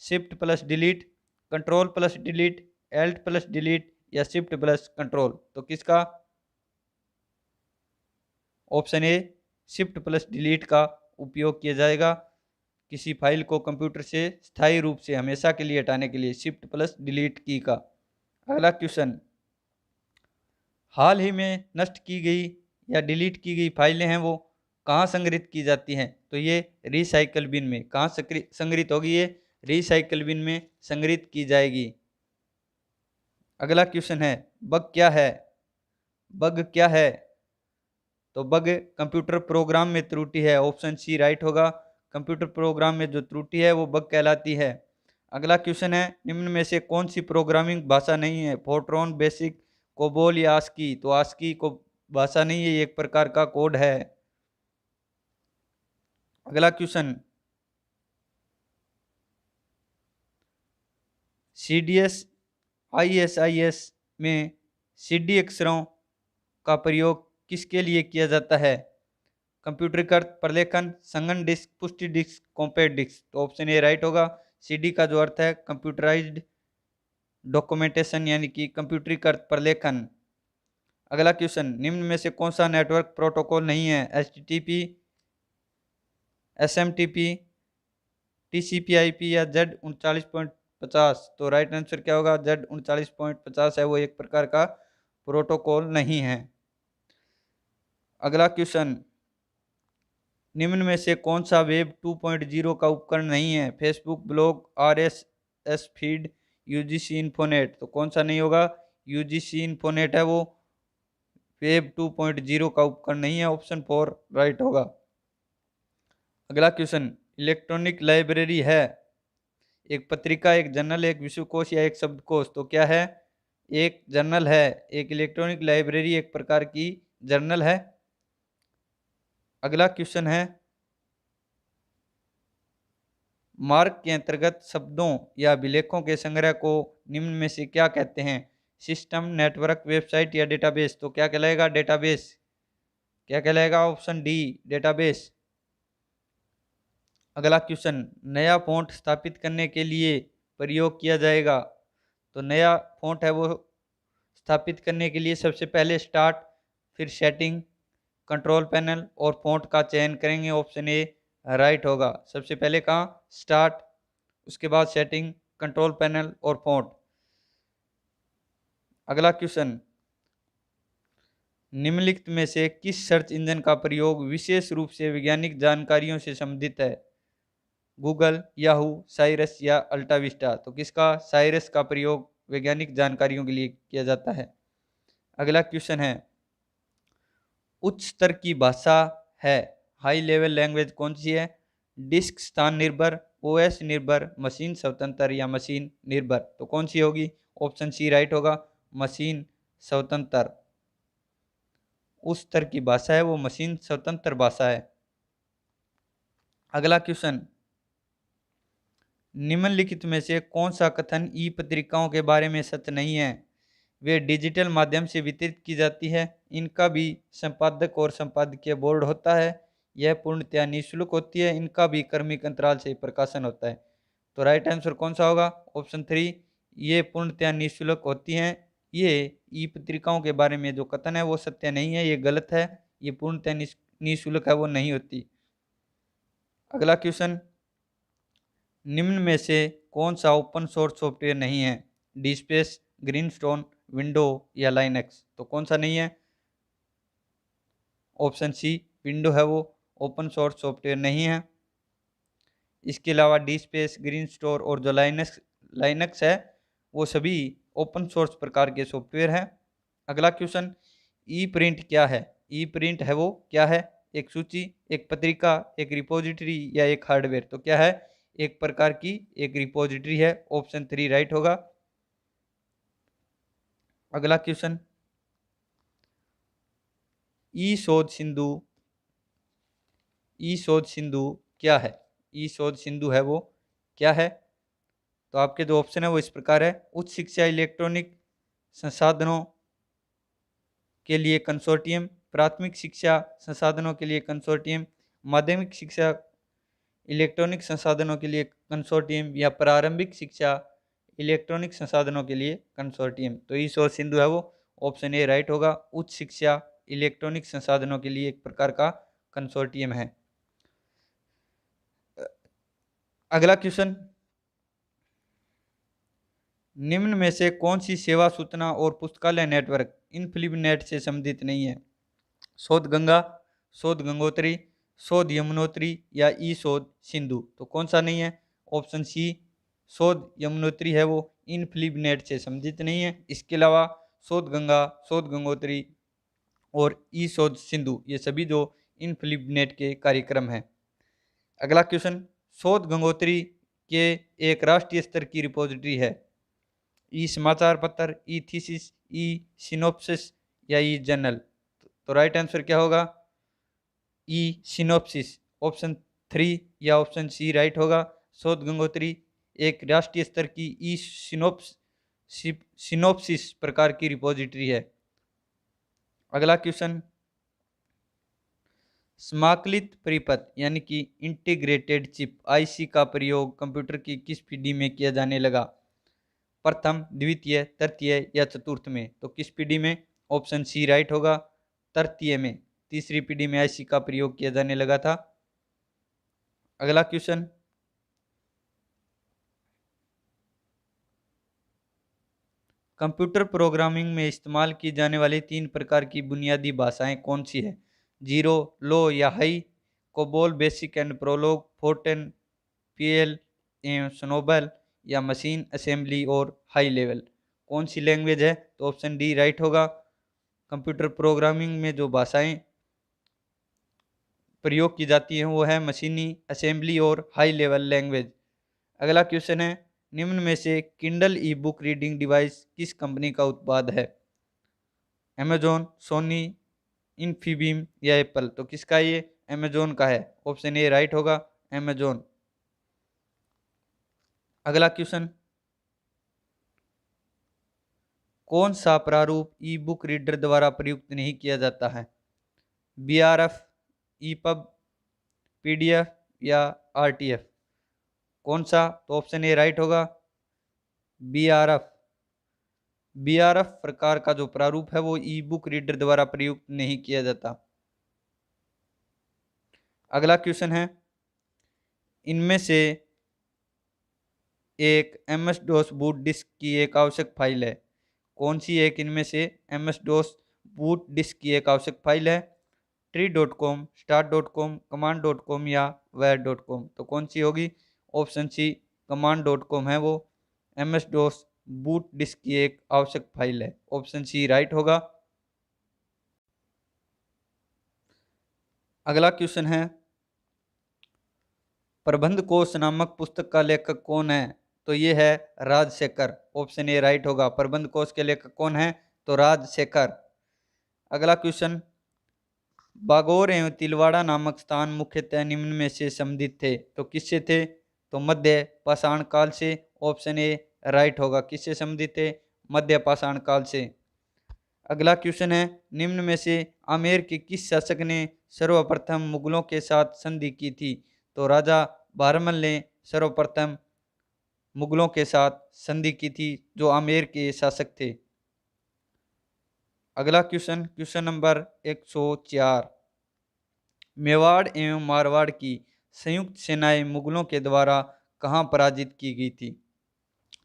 Shift plus delete, control plus delete, Alt plus delete या शिफ्ट प्लस कंट्रोल? तो किसका? Option A shift plus delete का उपयोग किया जाएगा किसी फाइल को कंप्यूटर से स्थायी रूप से हमेशा के लिए हटाने के लिए, शिफ्ट प्लस डिलीट की का। अगला क्वेश्चन, हाल ही में नष्ट की गई या डिलीट की गई फाइलें हैं वो कहाँ संग्रहित की जाती हैं? तो ये रिसाइकल बिन में। कहाँ संग्रहित होगी? ये रिसाइकल बिन में संग्रहित की जाएगी। अगला क्वेश्चन है, बग क्या है? बग क्या है? तो बग कंप्यूटर प्रोग्राम में त्रुटि है। ऑप्शन सी राइट होगा, कंप्यूटर प्रोग्राम में जो त्रुटि है वो बग कहलाती है। अगला क्वेश्चन है, निम्न में से कौन सी प्रोग्रामिंग भाषा नहीं है? फोर्ट्रॉन, बेसिक, कोबोल या आस्की? तो आस्की को भाषा नहीं है, ये एक प्रकार का कोड है। अगला क्वेश्चन, सीडीएस आईएसआईएस में सीडी अक्षरों का प्रयोग किसके लिए किया जाता है? कंप्यूटरीकृत प्रलेखन, संगन डिस्क, पुष्टि डिस्क, कॉम्पैक्ट डिस्क? तो ऑप्शन ए राइट होगा, सीडी का जो अर्थ है कंप्यूटराइज्ड डॉक्यूमेंटेशन यानी कि कंप्यूटरीकृत प्रलेखन। अगला क्वेश्चन, निम्न में से कौन सा नेटवर्क प्रोटोकॉल नहीं है? एचटीटीपी, एसएमटीपी, टीसीपी/आईपी या Z49.50? तो राइट आंसर क्या होगा? Z49.50 है वो एक प्रकार का प्रोटोकॉल नहीं है। अगला क्वेश्चन, निम्न में से कौन सा वेब 2.0 का उपकरण नहीं है? Facebook, blog, RSS feed, UGC Infonet. तो कौन सा नहीं होगा? यूजीसी इन्फोनेट है वो वेब 2.0 का उपकरण नहीं है। ऑप्शन 4 राइट होगा। अगला क्वेश्चन, इलेक्ट्रॉनिक लाइब्रेरी है एक पत्रिका, एक जर्नल, एक विश्वकोश या एक शब्दकोश। तो क्या है? एक जर्नल है। एक इलेक्ट्रॉनिक लाइब्रेरी एक प्रकार की जर्नल है। अगला क्वेश्चन है, मार्क के अंतर्गत शब्दों या अभिलेखों के संग्रह को निम्न में से क्या कहते हैं? सिस्टम, नेटवर्क, वेबसाइट या डेटाबेस। तो क्या कहलाएगा? डेटाबेस। क्या कहलाएगा? Option D, database. अगला क्वेश्चन, नया फ़ॉन्ट स्थापित करने के लिए प्रयोग किया जाएगा। तो नया फ़ॉन्ट है वो स्थापित करने के लिए सबसे पहले स्टार्ट, फिर सेटिंग, कंट्रोल पैनल और फ़ॉन्ट का चयन करेंगे। ऑप्शन ए राइट होगा। सबसे पहले कहाँ? स्टार्ट, उसके बाद सेटिंग, कंट्रोल पैनल और फ़ॉन्ट। अगला क्वेश्चन, निम्नलिखित में से किस सर्च इंजन का प्रयोग विशेष रूप से वैज्ञानिक जानकारियों से संबंधित है? गूगल, याहू, साइरस या अल्टाविस्टा। तो किसका? साइरस का प्रयोग वैज्ञानिक जानकारियों के लिए किया जाता है। अगला क्वेश्चन है, उच्च स्तर की भाषा है, हाई लेवल लैंग्वेज कौन सी है? डिस्क स्थान निर्भर, ओएस निर्भर, मशीन स्वतंत्र या मशीन निर्भर। तो कौन सी होगी? ऑप्शन सी राइट होगा, मशीन स्वतंत्र। उस स्तर की भाषा है वो मशीन स्वतंत्र भाषा है। अगला क्वेश्चन, निम्नलिखित में से कौन सा कथन ई पत्रिकाओं के बारे में सच नहीं है? वे डिजिटल माध्यम से वितरित की जाती है, इनका भी संपादक और संपादकीय बोर्ड होता है, यह पूर्णतया निःशुल्क होती है, इनका भी क्रमिक अंतराल से प्रकाशन होता है। तो राइट आंसर कौन सा होगा? ऑप्शन 3, ये पूर्णतया निःशुल्क होती हैं। ये ई पत्रिकाओं के बारे में जो कथन है वो सत्य नहीं है, ये गलत है। ये पूर्णतया निःशुल्क है वो नहीं होती। अगला क्वेश्चन, निम्न में से कौन सा ओपन सोर्स सॉफ्टवेयर नहीं है? डीस्पेस, ग्रीनस्टोन, विंडो या लाइनक्स। तो कौन सा नहीं है? ऑप्शन सी विंडो है वो ओपन सोर्स सॉफ्टवेयर नहीं है। इसके अलावा डीस्पेस, ग्रीनस्टोन और जो लाइनक्स है वो सभी ओपन सोर्स प्रकार के सॉफ्टवेयर हैं। अगला क्वेश्चन, ई प्रिंट क्या है? ई प्रिंट है वो क्या है? एक सूची, एक पत्रिका, एक रिपोजिटरी या एक हार्डवेयर। तो क्या है? एक प्रकार की एक रिपोजिटरी है। ऑप्शन 3 राइट होगा। अगला क्वेश्चन, ई शोध सिंधु, ई शोध सिंधु क्या है? ई शोध सिंधु है वो क्या है? तो आपके जो ऑप्शन है वो इस प्रकार है, उच्च शिक्षा इलेक्ट्रॉनिक संसाधनों के लिए कंसोर्टियम, प्राथमिक शिक्षा संसाधनों के लिए कंसोर्टियम, माध्यमिक शिक्षा इलेक्ट्रॉनिक संसाधनों के लिए कंसोर्टियम या प्रारंभिक शिक्षा इलेक्ट्रॉनिक संसाधनों के लिए कंसोर्टियम। तो ई शोध सिंधु है वो ऑप्शन ए राइट होगा, उच्च शिक्षा इलेक्ट्रॉनिक संसाधनों के लिए एक प्रकार का कंसोर्टियम है। अगला क्वेश्चन, निम्न में से कौन सी सेवा सूचना और पुस्तकालय नेटवर्क इनफिलिपनेट से संबंधित नहीं है? शोध गंगा, शोध गंगोत्री, शोध यमुनोत्री या ई शोध सिंधु। तो कौन सा नहीं है? ऑप्शन सी शोध यमुनोत्री है वो इनफिलिपनेट से संबंधित नहीं है। इसके अलावा शोध गंगा, शोध गंगोत्री और ई शोध सिंधु ये सभी जो इनफिलिपनेट के कार्यक्रम हैं। अगला क्वेश्चन, शोध गंगोत्री के एक राष्ट्रीय स्तर की रिपोजिटरी है, ई समाचार पत्र, ई थीसिस, ई सिनोप्सिस या ई जर्नल। तो राइट आंसर क्या होगा? ई सिनोप्सिस। ऑप्शन 3 या ऑप्शन सी राइट होगा। शोध गंगोत्री एक राष्ट्रीय स्तर की ई सिनोप्सिस प्रकार की रिपोजिटरी है। अगला क्वेश्चन, समाकलित परिपथ यानी कि इंटीग्रेटेड चिप आईसी का प्रयोग कंप्यूटर की किस पीढ़ी में किया जाने लगा? प्रथम, द्वितीय, तृतीय या चतुर्थ में। तो किस पीढ़ी में? ऑप्शन सी राइट होगा, तृतीय में, तीसरी पीढ़ी में आईसी का प्रयोग किया जाने लगा था। अगला क्वेश्चन, कंप्यूटर प्रोग्रामिंग में इस्तेमाल की जाने वाली 3 प्रकार की बुनियादी भाषाएं कौन सी है? जीरो, लो या high, COBOL, basic and prologue, फोर्टेन, PL एवं स्नोबल, या मशीन असेंबली और हाई लेवल। कौन सी लैंग्वेज है? तो ऑप्शन डी राइट होगा। कंप्यूटर प्रोग्रामिंग में जो भाषाएं प्रयोग की जाती हैं वो है मशीनी, असेंबली और हाई लेवल लैंग्वेज। अगला क्वेश्चन है, निम्न में से किंडल ई बुक रीडिंग डिवाइस किस कंपनी का उत्पाद है? अमेजोन, सोनी, इन्फीबीम या एप्पल। तो किसका ये? अमेजोन का है। ऑप्शन ए राइट होगा, अमेजोन। अगला क्वेश्चन, कौन सा प्रारूप ई बुक रीडर द्वारा प्रयुक्त नहीं किया जाता है? बीआरएफ, ईपब, पीडीएफ या आरटीएफ। कौन सा? तो ऑप्शन ए राइट होगा, बीआरएफ। बीआरएफ प्रकार का जो प्रारूप है वो ई बुक रीडर द्वारा प्रयुक्त नहीं किया जाता। अगला क्वेश्चन है, इनमें से एक एमएस डॉस बूट डिस्क की एक आवश्यक फाइल है। कौन सी एक इनमें से एमएस डॉस बूट डिस्क की एक आवश्यक फाइल है? tree.com, start.com, command.com या where.com। तो कौन सी होगी? ऑप्शन सी command.com है वो एमएस डॉस बूट डिस्क की एक आवश्यक फाइल है। ऑप्शन सी राइट होगा। अगला क्वेश्चन है, प्रबंध कोश नामक पुस्तक का लेखक कौन है? तो ये है राजशेखर। ऑप्शन ए राइट होगा। प्रबंध कोश के लेखक कौन है? तो राजशेखर। अगला क्वेश्चन, बागोर एवं तिलवाड़ा नामक स्थान मुख्यतः निम्न में से संबंधित थे। तो किससे थे? तो मध्य पाषाण काल से। ऑप्शन ए राइट होगा। किससे संबंधित थे? मध्य पाषाण काल से। अगला क्वेश्चन है, निम्न में से आमेर के किस शासक ने सर्वप्रथम मुगलों के साथ संधि की थी? तो राजा बहरमल ने सर्वप्रथम मुगलों के साथ संधि की थी, जो आमेर के शासक थे। अगला क्वेश्चन, क्वेश्चन नंबर 104, मेवाड़ एवं मारवाड़ की संयुक्त सेनाएं मुगलों के द्वारा कहाँ पराजित की गई थी?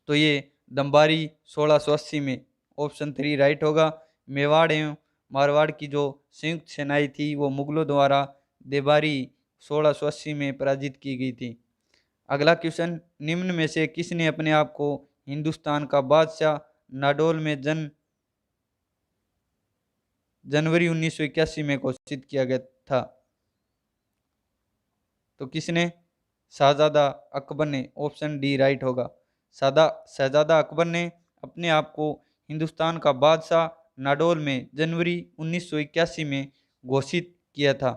तो ये दंबारी 1680 में। ऑप्शन 3 राइट होगा। मेवाड़ एवं मारवाड़ की जो संयुक्त सेनाएं थी वो मुगलों द्वारा देबारी 1680 में पराजित की गई थी। अगला क्वेश्चन, निम्न में से किसने अपने आप को हिंदुस्तान का बादशाह नाडोल में जनवरी 1981 में घोषित किया गया था? तो किसने? शाहजादा अकबर ने। ऑप्शन डी राइट होगा। शहजादा अकबर ने अपने आप को हिंदुस्तान का बादशाह नाडोल में जनवरी 1981 में घोषित किया था।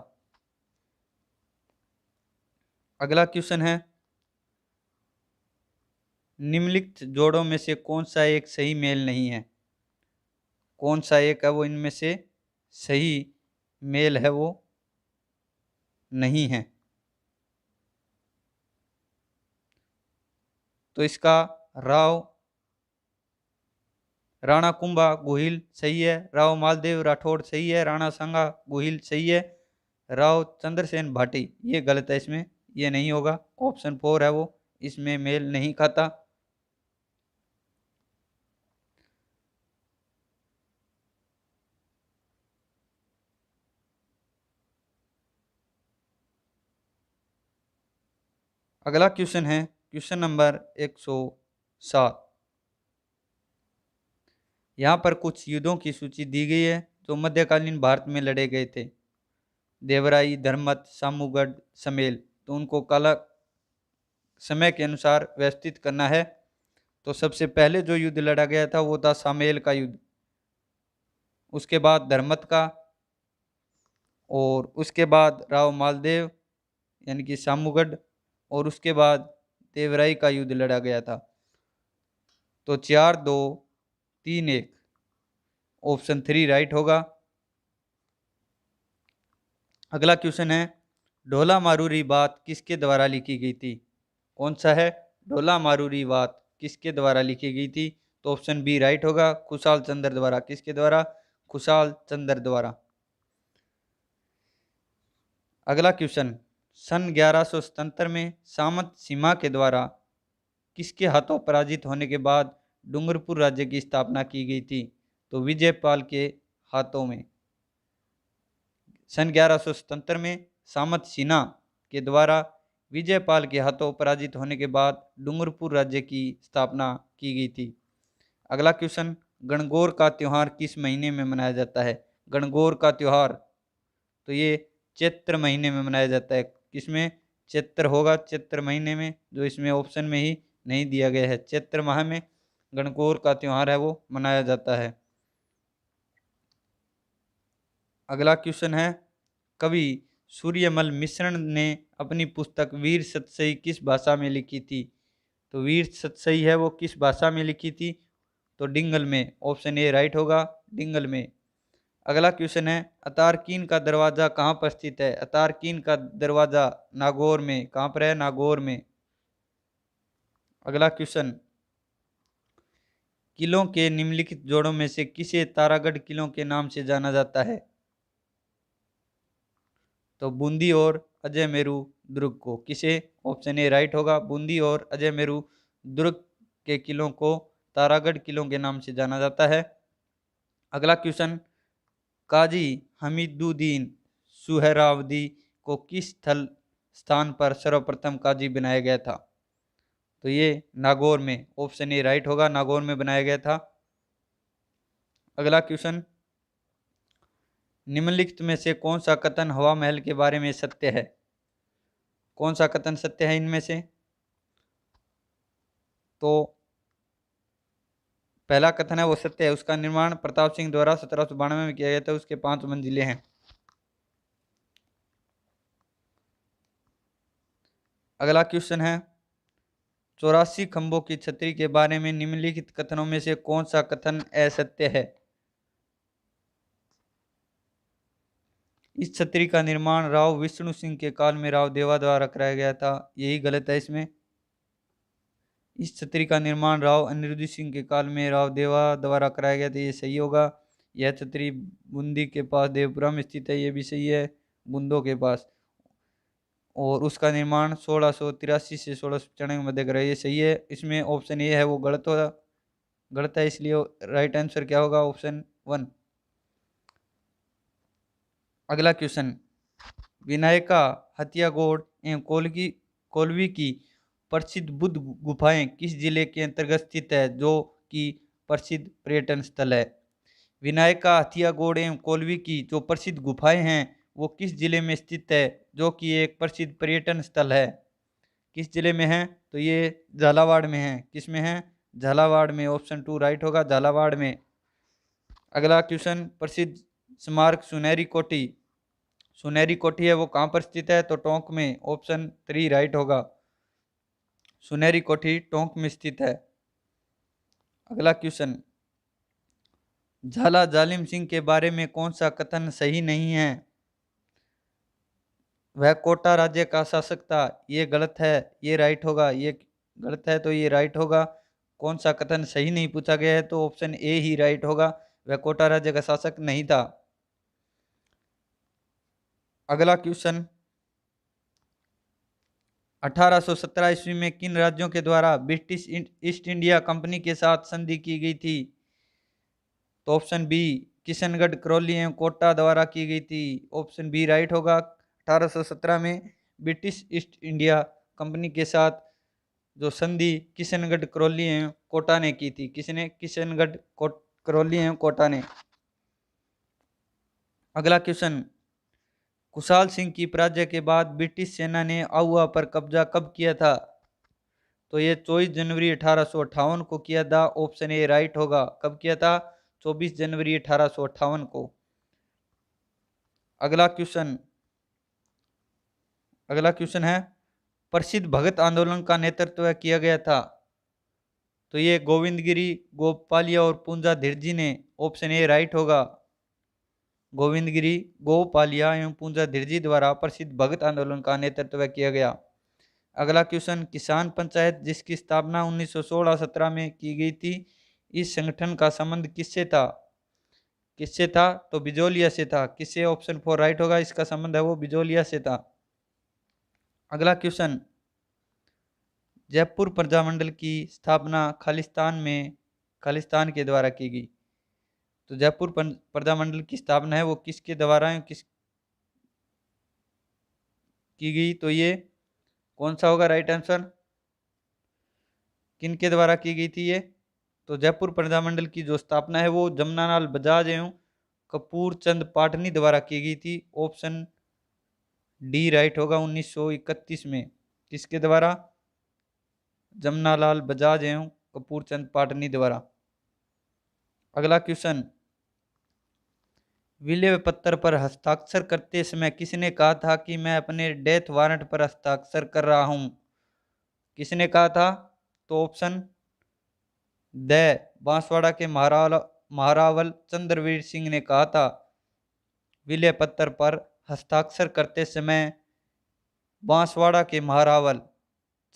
अगला क्वेश्चन है, निम्नलिखित जोड़ों में से कौन सा एक सही मेल नहीं है? कौन सा एक है वो इनमें से सही मेल है वो नहीं है? तो इसका राणा कुंभा गोहिल सही है, राव मालदेव राठौड़ सही है, राणा संगा गोहिल सही है, राव चंद्रसेन भाटी ये गलत है, इसमें ये नहीं होगा। ऑप्शन 4 है वो, इसमें मेल नहीं खाता। अगला क्वेश्चन है क्वेश्चन नंबर 107। यहाँ पर कुछ युद्धों की सूची दी गई है जो मध्यकालीन भारत में लड़े गए थे। देवराई, धर्मत, सामूगढ़, समेल। तो उनको काला समय के अनुसार व्यवस्थित करना है। तो सबसे पहले जो युद्ध लड़ा गया था वो था सामेल का युद्ध, उसके बाद धर्मत का, और उसके बाद राव मालदेव यानी कि सामूगढ़, और उसके बाद देवराई का युद्ध लड़ा गया था। तो 4-2-3-1 ऑप्शन 3 राइट होगा। अगला क्वेश्चन है, ढोला मारूरी बात किसके द्वारा लिखी गई थी? कौन सा है? ढोला मारूरी बात किसके द्वारा लिखी गई थी? तो ऑप्शन बी राइट होगा, खुशाल चंद्र द्वारा। किसके द्वारा? खुशाल चंद्र द्वारा। अगला क्वेश्चन, सन 1177 में सामंत सीमा के द्वारा किसके हाथों पराजित होने के बाद डूंगरपुर राज्य की स्थापना की गई थी? तो विजयपाल के हाथों में। सन 1177 में सामत सिन्हा के द्वारा विजयपाल के हाथों पराजित होने के बाद डूंगरपुर राज्य की स्थापना की गई थी। अगला क्वेश्चन, गणगौर का त्योहार किस महीने में मनाया जाता है? गणगौर का त्योहार तो ये चैत्र महीने में मनाया जाता है। किसमें? चैत्र होगा, चैत्र महीने में, जो इसमें ऑप्शन में ही नहीं दिया गया है। चैत्र माह में गणगौर का त्योहार है वो मनाया जाता है। अगला क्वेश्चन है, कवि सूर्यमल मिश्र ने अपनी पुस्तक वीर सतसई किस भाषा में लिखी थी? तो वीर सतसई है वो किस भाषा में लिखी थी? तो डिंगल में। ऑप्शन ए राइट होगा, डिंगल में। अगला क्वेश्चन है, अतारकीन का दरवाजा कहाँ पर स्थित है? अतारकीन का दरवाजा नागौर में। कहाँ पर है? नागौर में। अगला क्वेश्चन, किलों के निम्नलिखित जोड़ों में से किसे तारागढ़ किलों के नाम से जाना जाता है? तो बूंदी और अजय मेरू दुर्ग को। किसे? ऑप्शन ए राइट होगा, बूंदी और अजय मेरू दुर्ग के किलों को तारागढ़ किलों के नाम से जाना जाता है। अगला क्वेश्चन, काजी हमीदुद्दीन सुहरावर्दी को किस स्थान पर सर्वप्रथम काजी बनाया गया था? तो ये नागौर में। ऑप्शन ए राइट होगा, नागौर में बनाया गया था। अगला क्वेश्चन, निम्नलिखित में से कौन सा कथन हवा महल के बारे में सत्य है? कौन सा कथन सत्य है इनमें से? तो पहला कथन है वो सत्य है, उसका निर्माण प्रताप सिंह द्वारा 1792 में किया गया था, उसके 5 मंजिलें हैं। अगला क्वेश्चन है, 84 खंभों की छतरी के बारे में निम्नलिखित कथनों में से कौन सा कथन असत्य है? इस छतरी का निर्माण राव विष्णु सिंह के काल में राव देवा द्वारा कराया गया था, यही गलत है इसमें। इस छतरी का निर्माण राव अनिरुद्ध सिंह के काल में राव देवा द्वारा कराया गया था, ये सही होगा। यह छतरी बूंदी के पास देवपुरा में स्थित है, ये भी सही है, बूंदों के पास। और उसका निर्माण 1683 से 1695 के मध्य कराया, ये सही है। इसमें ऑप्शन ए है वो गलत होगा, गलत है, इसलिए राइट आंसर क्या होगा? ऑप्शन 1। अगला क्वेश्चन, विनायका हथियागोड़ एवं कोलवी की प्रसिद्ध बुद्ध गुफाएं किस जिले के अंतर्गत स्थित है, जो कि प्रसिद्ध पर्यटन स्थल है? विनायका हथियागोड़ एवं कोलवी की जो प्रसिद्ध गुफाएं हैं वो किस जिले में स्थित है, जो कि एक प्रसिद्ध पर्यटन स्थल है? किस जिले में है? तो ये झालावाड़ में है। किस में है? झालावाड़ में। ऑप्शन 2 राइट होगा, झालावाड़ में। अगला क्वेश्चन, प्रसिद्ध स्मारक सुनहरी कोठी, सुनहरी कोठी है वो कहाँ पर स्थित है? तो टोंक में। ऑप्शन 3 राइट होगा, सुनहरी कोठी टोंक में स्थित है। अगला क्वेश्चन, झाला जालिम सिंह के बारे में कौन सा कथन सही नहीं है? वह कोटा राज्य का शासक था, ये गलत है, ये राइट होगा। ये गलत है तो ये राइट होगा। कौन सा कथन सही नहीं पूछा गया है, तो ऑप्शन ए ही राइट होगा, वह कोटा राज्य का शासक नहीं था। अगला क्वेश्चन, 1817 ईस्वी में किन राज्यों के द्वारा ब्रिटिश ईस्ट इंडिया कंपनी के साथ संधि की गई थी? तो ऑप्शन बी, किशनगढ़, करौली एवं कोटा द्वारा की गई थी। ऑप्शन बी राइट होगा। 1817 में ब्रिटिश ईस्ट इंडिया कंपनी के साथ जो संधि किशनगढ़, करौली एवं कोटा ने की थी। किसने? किशनगढ़, करौली एवं कोटा ने। अगला क्वेश्चन, कुशाल सिंह की पराजय के बाद ब्रिटिश सेना ने आहुआ पर कब्जा कब किया था? तो ये 24 जनवरी 1858 को किया था। ऑप्शन ए राइट होगा। कब किया था? 24 जनवरी 1858 को। अगला क्वेश्चन है, प्रसिद्ध भगत आंदोलन का नेतृत्व किया गया था, तो ये गोविंदगिरी, गोपालिया और पूंजा धीरजी ने। ऑप्शन ए राइट होगा, गोविंदगिरी, गोपालिया एवं पूंजा धीरजी द्वारा प्रसिद्ध भगत आंदोलन का नेतृत्व किया गया। अगला क्वेश्चन, किसान पंचायत जिसकी स्थापना 1916-17 में की गई थी, इस संगठन का संबंध किससे था? किससे था? तो बिजोलिया से था। किससे? ऑप्शन 4 राइट होगा, इसका संबंध है वो बिजोलिया से था। अगला क्वेश्चन, जयपुर प्रजामंडल की स्थापना खालिस्तान में खालिस्तान के द्वारा की गई। तो जयपुर प्रजामंडल की स्थापना है वो किसके द्वारा किस की गई, तो ये कौन सा होगा राइट आंसर, किन के द्वारा की गई थी ये। तो जयपुर प्रजामंडल की जो स्थापना है वो जमनालाल बजाज एवं कपूर चंद पाटनी द्वारा की गई थी। ऑप्शन डी राइट होगा 1931 में, किसके द्वारा, जमनालाल बजाज एवं कपूर चंद पाटनी द्वारा। अगला क्वेश्चन, विलय पत्र पर हस्ताक्षर करते समय किसने कहा था कि मैं अपने डेथ वारंट पर हस्ताक्षर कर रहा हूं, किसने कहा था, तो ऑप्शन द बांसवाड़ा के महारावल चंद्रवीर सिंह ने कहा था विलय पत्र पर हस्ताक्षर करते समय बांसवाड़ा के महारावल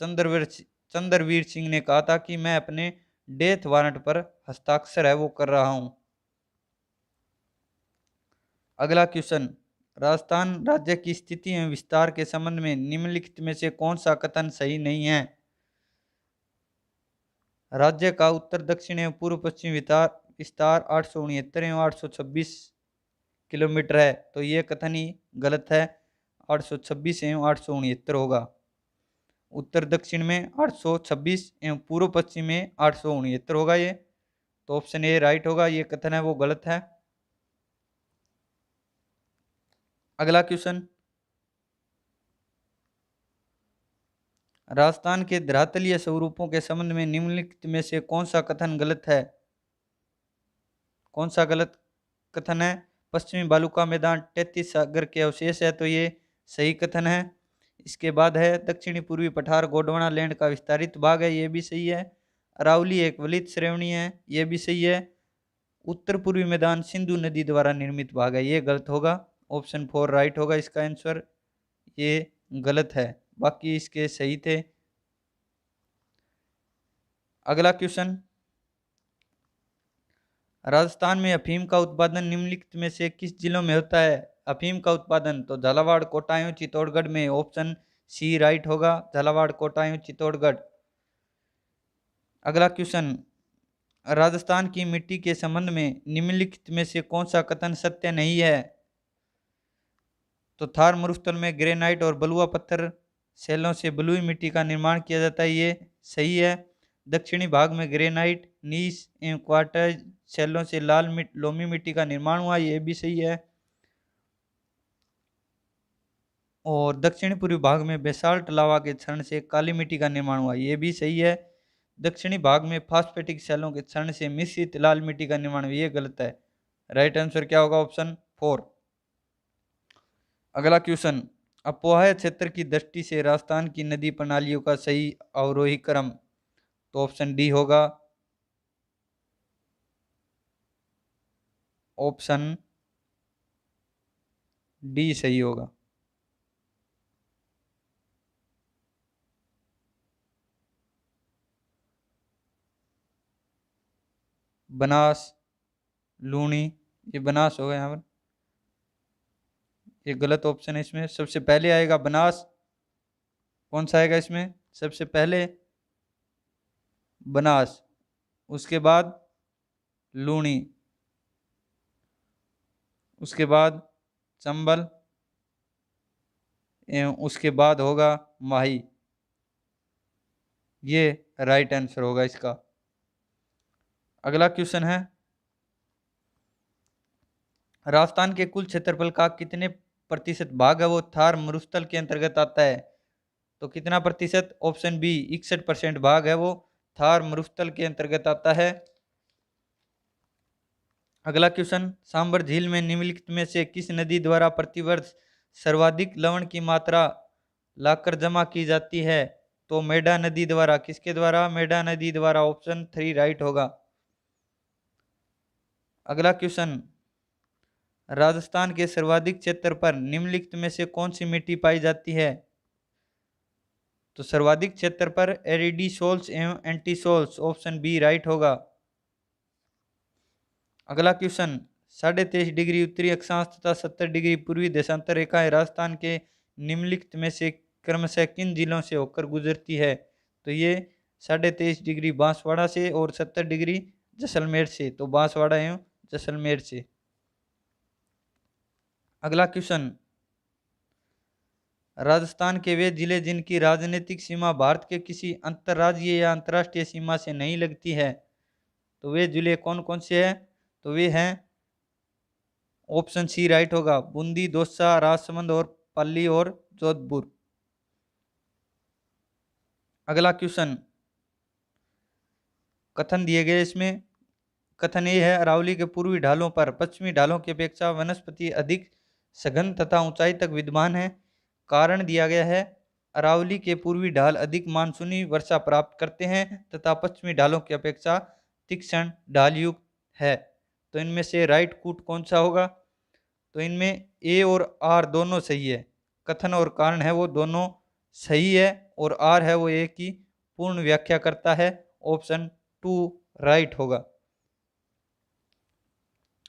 चंद्रवीर सिंह ने कहा था कि मैं अपने डेथ वारंट पर हस्ताक्षर है वो कर रहा हूं। अगला क्वेश्चन, राजस्थान राज्य की स्थिति एवं विस्तार के संबंध में निम्नलिखित में से कौन सा कथन सही नहीं है। राज्य का उत्तर दक्षिण एवं पूर्व पश्चिम विस्तार 869 एवं 826 किलोमीटर है, तो ये कथन ही गलत है, 826 एवं 869 होगा। उत्तर दक्षिण में 826 एवं पूर्व पश्चिम में 869 होगा ये, तो ऑप्शन ए राइट होगा, ये कथन है वो गलत है। अगला क्वेश्चन, राजस्थान के धरातलीय स्वरूपों के संबंध में निम्नलिखित में से कौन सा कथन गलत है, कौन सा गलत कथन है। पश्चिमी बालू का मैदान 33 सागर के अवशेष है, तो ये सही कथन है। इसके बाद है दक्षिणी पूर्वी पठार गोंडवाना लैंड का विस्तारित भाग है, ये भी सही है। अरावली एक वलित श्रेणी है, ये भी सही है। उत्तर पूर्वी मैदान सिंधु नदी द्वारा निर्मित भाग है, ये गलत होगा। ऑप्शन 4 राइट होगा इसका आंसर, ये गलत है, बाकी इसके सही थे। अगला क्वेश्चन, राजस्थान में अफीम का उत्पादन निम्नलिखित में से किस जिलों में होता है। अफीम का उत्पादन तो झालावाड़ कोटा एवं चित्तौड़गढ़ में, ऑप्शन सी राइट होगा, झालावाड़ कोटा एवं चित्तौड़गढ़। अगला क्वेश्चन, राजस्थान की मिट्टी के संबंध में निम्नलिखित में से कौन सा कथन सत्य नहीं है। तो थार मरुस्थल में ग्रेनाइट और बलुआ पत्थर शैलों से बलुई मिट्टी का निर्माण किया जाता है, ये सही है। दक्षिणी भाग में ग्रेनाइट नीस एवं क्वार्टज शैलों से लोमी मिट्टी का निर्माण हुआ, ये भी सही है। और दक्षिणी पूर्वी भाग में बेसाल्ट लावा के क्षरण से काली मिट्टी का निर्माण हुआ, ये भी सही है। दक्षिणी भाग में फास्फेटिक शैलों के क्षरण से मिश्रित लाल मिट्टी का निर्माण हुआ, ये गलत है। राइट आंसर क्या होगा, ऑप्शन 4। अगला क्वेश्चन, अपोहाय क्षेत्र की दृष्टि से राजस्थान की नदी प्रणालियों का सही अवरोही क्रम, तो ऑप्शन डी होगा, ऑप्शन डी सही होगा। बनास लूणी, ये बनास होगा यहाँ पर, ये गलत ऑप्शन है। इसमें सबसे पहले आएगा बनास, कौन सा आएगा इसमें सबसे पहले, बनास, उसके बाद लूणी, उसके बाद चंबल एवं उसके बाद होगा माही, ये राइट आंसर होगा इसका। अगला क्वेश्चन है, राजस्थान के कुल क्षेत्रफल का कितने प्रतिशत भाग है वो थार मरुस्थल के अंतर्गत आता है, तो कितना प्रतिशत, ऑप्शन बी 61% भाग है वो थार मरुस्थल के अंतर्गत आता है। अगला क्वेश्चन, सांबर झील में निम्नलिखित में से किस नदी द्वारा प्रतिवर्ष सर्वाधिक लवण की मात्रा लाकर जमा की जाती है, तो मेडा नदी द्वारा, किसके द्वारा, मेडा नदी द्वारा, ऑप्शन 3 राइट होगा। अगला क्वेश्चन, राजस्थान के सर्वाधिक क्षेत्र पर निम्नलिखित में से कौन सी मिट्टी पाई जाती है, तो सर्वाधिक क्षेत्र पर एरिडीसोल्स एवं एंटीसोल्स, ऑप्शन बी राइट होगा। अगला क्वेश्चन, 23.5 डिग्री उत्तरी अक्षांश तथा 70 डिग्री पूर्वी देशांतर रेखाएं राजस्थान के निम्नलिखित में से क्रमशः किन जिलों से होकर गुजरती है, तो ये 23.5 डिग्री बांसवाड़ा से और 70 डिग्री जैसलमेर से, तो बांसवाड़ा एवं जैसलमेर से। अगला क्वेश्चन, राजस्थान के वे जिले जिनकी राजनीतिक सीमा भारत के किसी अंतर्राज्यीय या अंतर्राष्ट्रीय सीमा से नहीं लगती है, तो वे जिले कौन कौन से हैं? तो वे हैं, ऑप्शन सी राइट होगा, बूंदी, दौसा, राजसमंद और पल्ली और जोधपुर। अगला क्वेश्चन, कथन दिए गए इसमें, कथन ये है, अरावली के पूर्वी ढालों पर पश्चिमी ढालों की अपेक्षा वनस्पति अधिक सघन तथा ऊंचाई तक विद्यमान है। कारण दिया गया है, अरावली के पूर्वी ढाल अधिक मानसूनी वर्षा प्राप्त करते हैं तथा पश्चिमी ढालों की अपेक्षा तीक्ष्ण ढाल युक्त है। तो इनमें से राइट कूट कौन सा होगा? तो इनमें ए और आर दोनों सही है, कथन और कारण है वो दोनों सही है, और आर है वो ए की पूर्ण व्याख्या करता है। ऑप्शन 2 राइट होगा।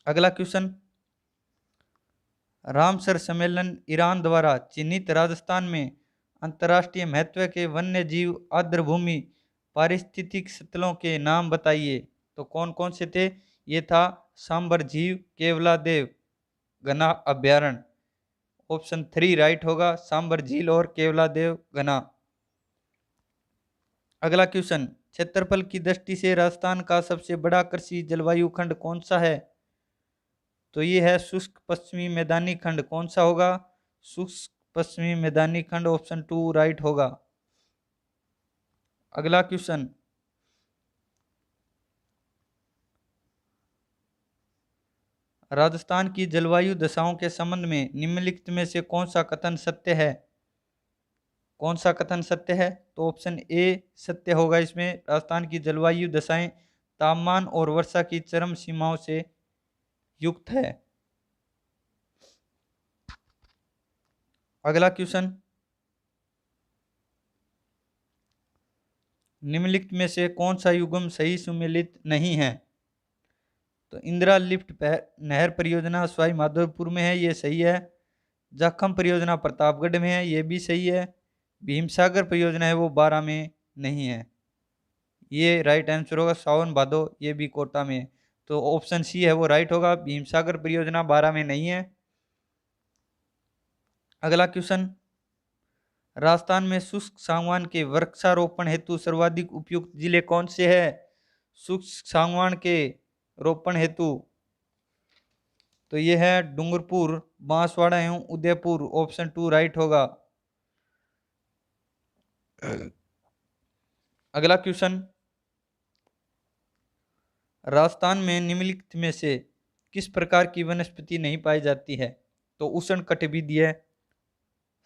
अगला क्वेश्चन, रामसर सम्मेलन ईरान द्वारा चिन्हित राजस्थान में अंतर्राष्ट्रीय महत्व के वन्य जीव आर्द्रभूमि पारिस्थितिक स्थलों के नाम बताइए। तो कौन कौन से थे? ये था सांबर झील, केवलादेव घना अभ्यारण्य। ऑप्शन 3 राइट होगा, सांबर झील और केवलादेव घना। अगला क्वेश्चन, क्षेत्रफल की दृष्टि से राजस्थान का सबसे बड़ा कृषि जलवायु खंड कौन सा है? तो ये है शुष्क पश्चिमी मैदानी खंड। कौन सा होगा? शुष्क पश्चिमी मैदानी खंड। ऑप्शन 2 राइट होगा। अगला क्वेश्चन, राजस्थान की जलवायु दशाओं के संबंध में निम्नलिखित में से कौन सा कथन सत्य है? कौन सा कथन सत्य है? तो ऑप्शन ए सत्य होगा इसमें, राजस्थान की जलवायु दशाएं तापमान और वर्षा की चरम सीमाओं से युक्त है। अगला क्वेश्चन, निम्नलिखित में से कौन सा युग्म सही सुमेलित नहीं है? तो इंदिरा लिफ्ट नहर परियोजना सवाई माधोपुर में है, ये सही है। जाखम परियोजना प्रतापगढ़ में है, ये भी सही है। भीमसागर परियोजना है वो 12 में नहीं है, ये राइट आंसर होगा। सावन भादो ये भी कोटा में है, तो ऑप्शन सी है वो राइट होगा, भीमसागर परियोजना 12 में नहीं है। अगला क्वेश्चन, राजस्थान में शुष्क सागवान के वृक्षारोपण हेतु सर्वाधिक उपयुक्त जिले कौन से हैं? शुष्क सागवान के रोपण हेतु तो ये है डूंगरपुर, बांसवाड़ा एवं उदयपुर। ऑप्शन 2 राइट होगा। अगला क्वेश्चन, राजस्थान में निम्नलिखित में से किस प्रकार की वनस्पति नहीं पाई जाती है? तो उष्णकटिबंधीय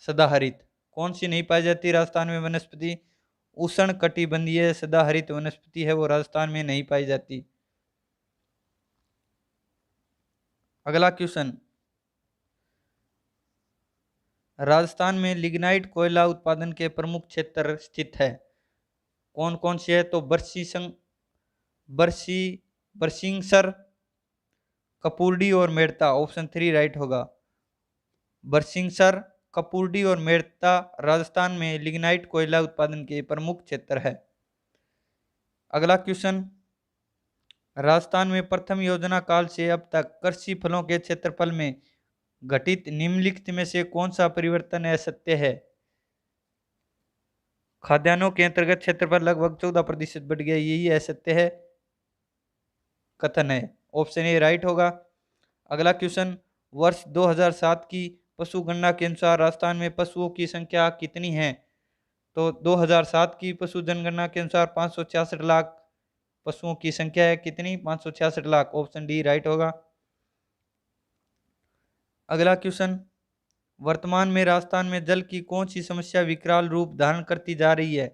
सदाहरित। कौन सी नहीं पाई जाती राजस्थान में वनस्पति? उष्णकटिबंधीय सदाहरित वनस्पति है वो राजस्थान में नहीं पाई जाती। अगला क्वेश्चन, राजस्थान में लिग्नाइट कोयला उत्पादन के प्रमुख क्षेत्र स्थित है। कौन कौन से है? तो बरसिंगसर, कपूरडी और मेड़ता। ऑप्शन 3 राइट होगा। बरसिंगसर, कपूरडी और मेड़ता राजस्थान में लिग्नाइट कोयला उत्पादन के प्रमुख क्षेत्र है। अगला क्वेश्चन, राजस्थान में प्रथम योजना काल से अब तक कृषि फलों के क्षेत्रफल में घटित निम्नलिखित में से कौन सा परिवर्तन असत्य है? खाद्यान्नों के अंतर्गत क्षेत्रफल लगभग 14% बढ़ गया, यही असत्य है कथन है। ऑप्शन ए राइट होगा। अगला क्वेश्चन, वर्ष 2007 की पशु गणना के अनुसार राजस्थान में पशुओं की संख्या कितनी है? तो 2007 की पशु जनगणना के अनुसार 566 लाख पशुओं की संख्या है। कितनी? 566 लाख। ऑप्शन डी राइट होगा। अगला क्वेश्चन, वर्तमान में राजस्थान में जल की कौन सी समस्या विकराल रूप धारण करती जा रही है?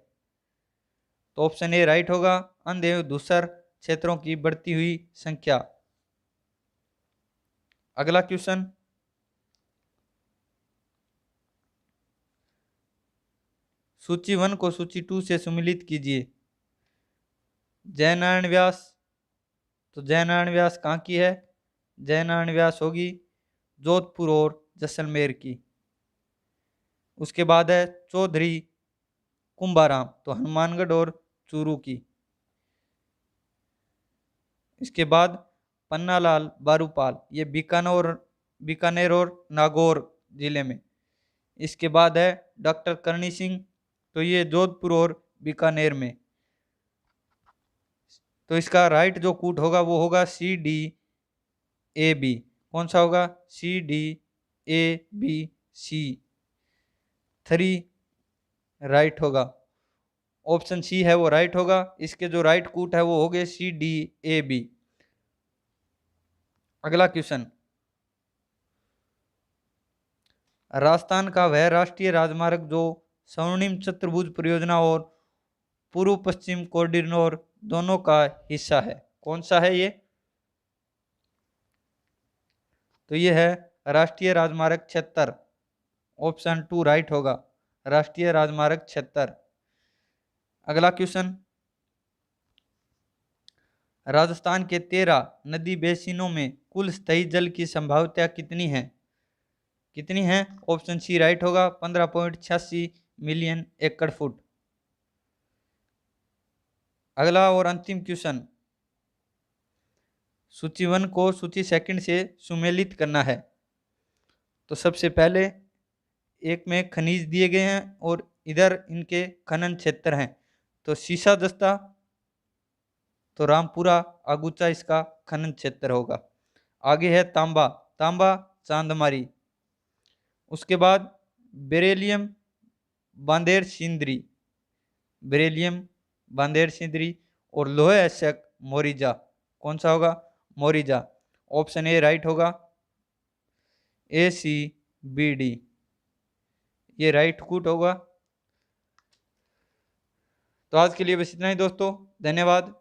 तो ऑप्शन ए राइट होगा, अंध एवं धूसर क्षेत्रों की बढ़ती हुई संख्या। अगला क्वेश्चन, सूची 1 को सूची 2 से सम्मिलित कीजिए। जयनारायण व्यास, तो जयनारायण व्यास कहाँ की है? जयनारायण व्यास होगी जोधपुर और जैसलमेर की। उसके बाद है चौधरी कुंभाराम, तो हनुमानगढ़ और चूरू की। इसके बाद पन्नालाल बारूपाल, ये बीकानेर और नागौर जिले में। इसके बाद है डॉक्टर करणी सिंह, तो ये जोधपुर और बीकानेर में। तो इसका राइट जो कूट होगा वो होगा CDAB। कौन सा होगा? CDABC 3 राइट होगा। ऑप्शन सी है वो राइट होगा। इसके जो राइट कूट है वो हो गए CDAB। अगला क्वेश्चन, राजस्थान का वह राष्ट्रीय राजमार्ग जो स्वर्णिम चतुर्भुज परियोजना और पूर्व पश्चिम कॉरिडोर दोनों का हिस्सा है, कौन सा है ये? तो ये है राष्ट्रीय राजमार्ग 76। ऑप्शन 2 राइट होगा, राष्ट्रीय राजमार्ग 76। अगला क्वेश्चन, राजस्थान के 13 नदी बेसिनों में कुल स्थायी जल की संभाव्यता कितनी है? कितनी है? ऑप्शन सी राइट होगा, 15.86 मिलियन एकड़ फुट। अगला और अंतिम क्वेश्चन, सूची 1 को सूची 2 से सुमेलित करना है। तो सबसे पहले एक में खनिज दिए गए हैं और इधर इनके खनन क्षेत्र हैं। तो सीसा दस्ता, तो रामपुरा आगुचा इसका खनन क्षेत्र होगा। आगे है तांबा, तांबा चांदमारी। उसके बाद बेरेलियम बांदेर सिंदरी, बेरेलियम बांदेर सिंदरी। और लोहे अयस्क मोरिजा, कौन सा होगा? मोरिजा। ऑप्शन ए राइट होगा, ACBD ये राइट कूट होगा। तो आज के लिए बस इतना ही दोस्तों, धन्यवाद।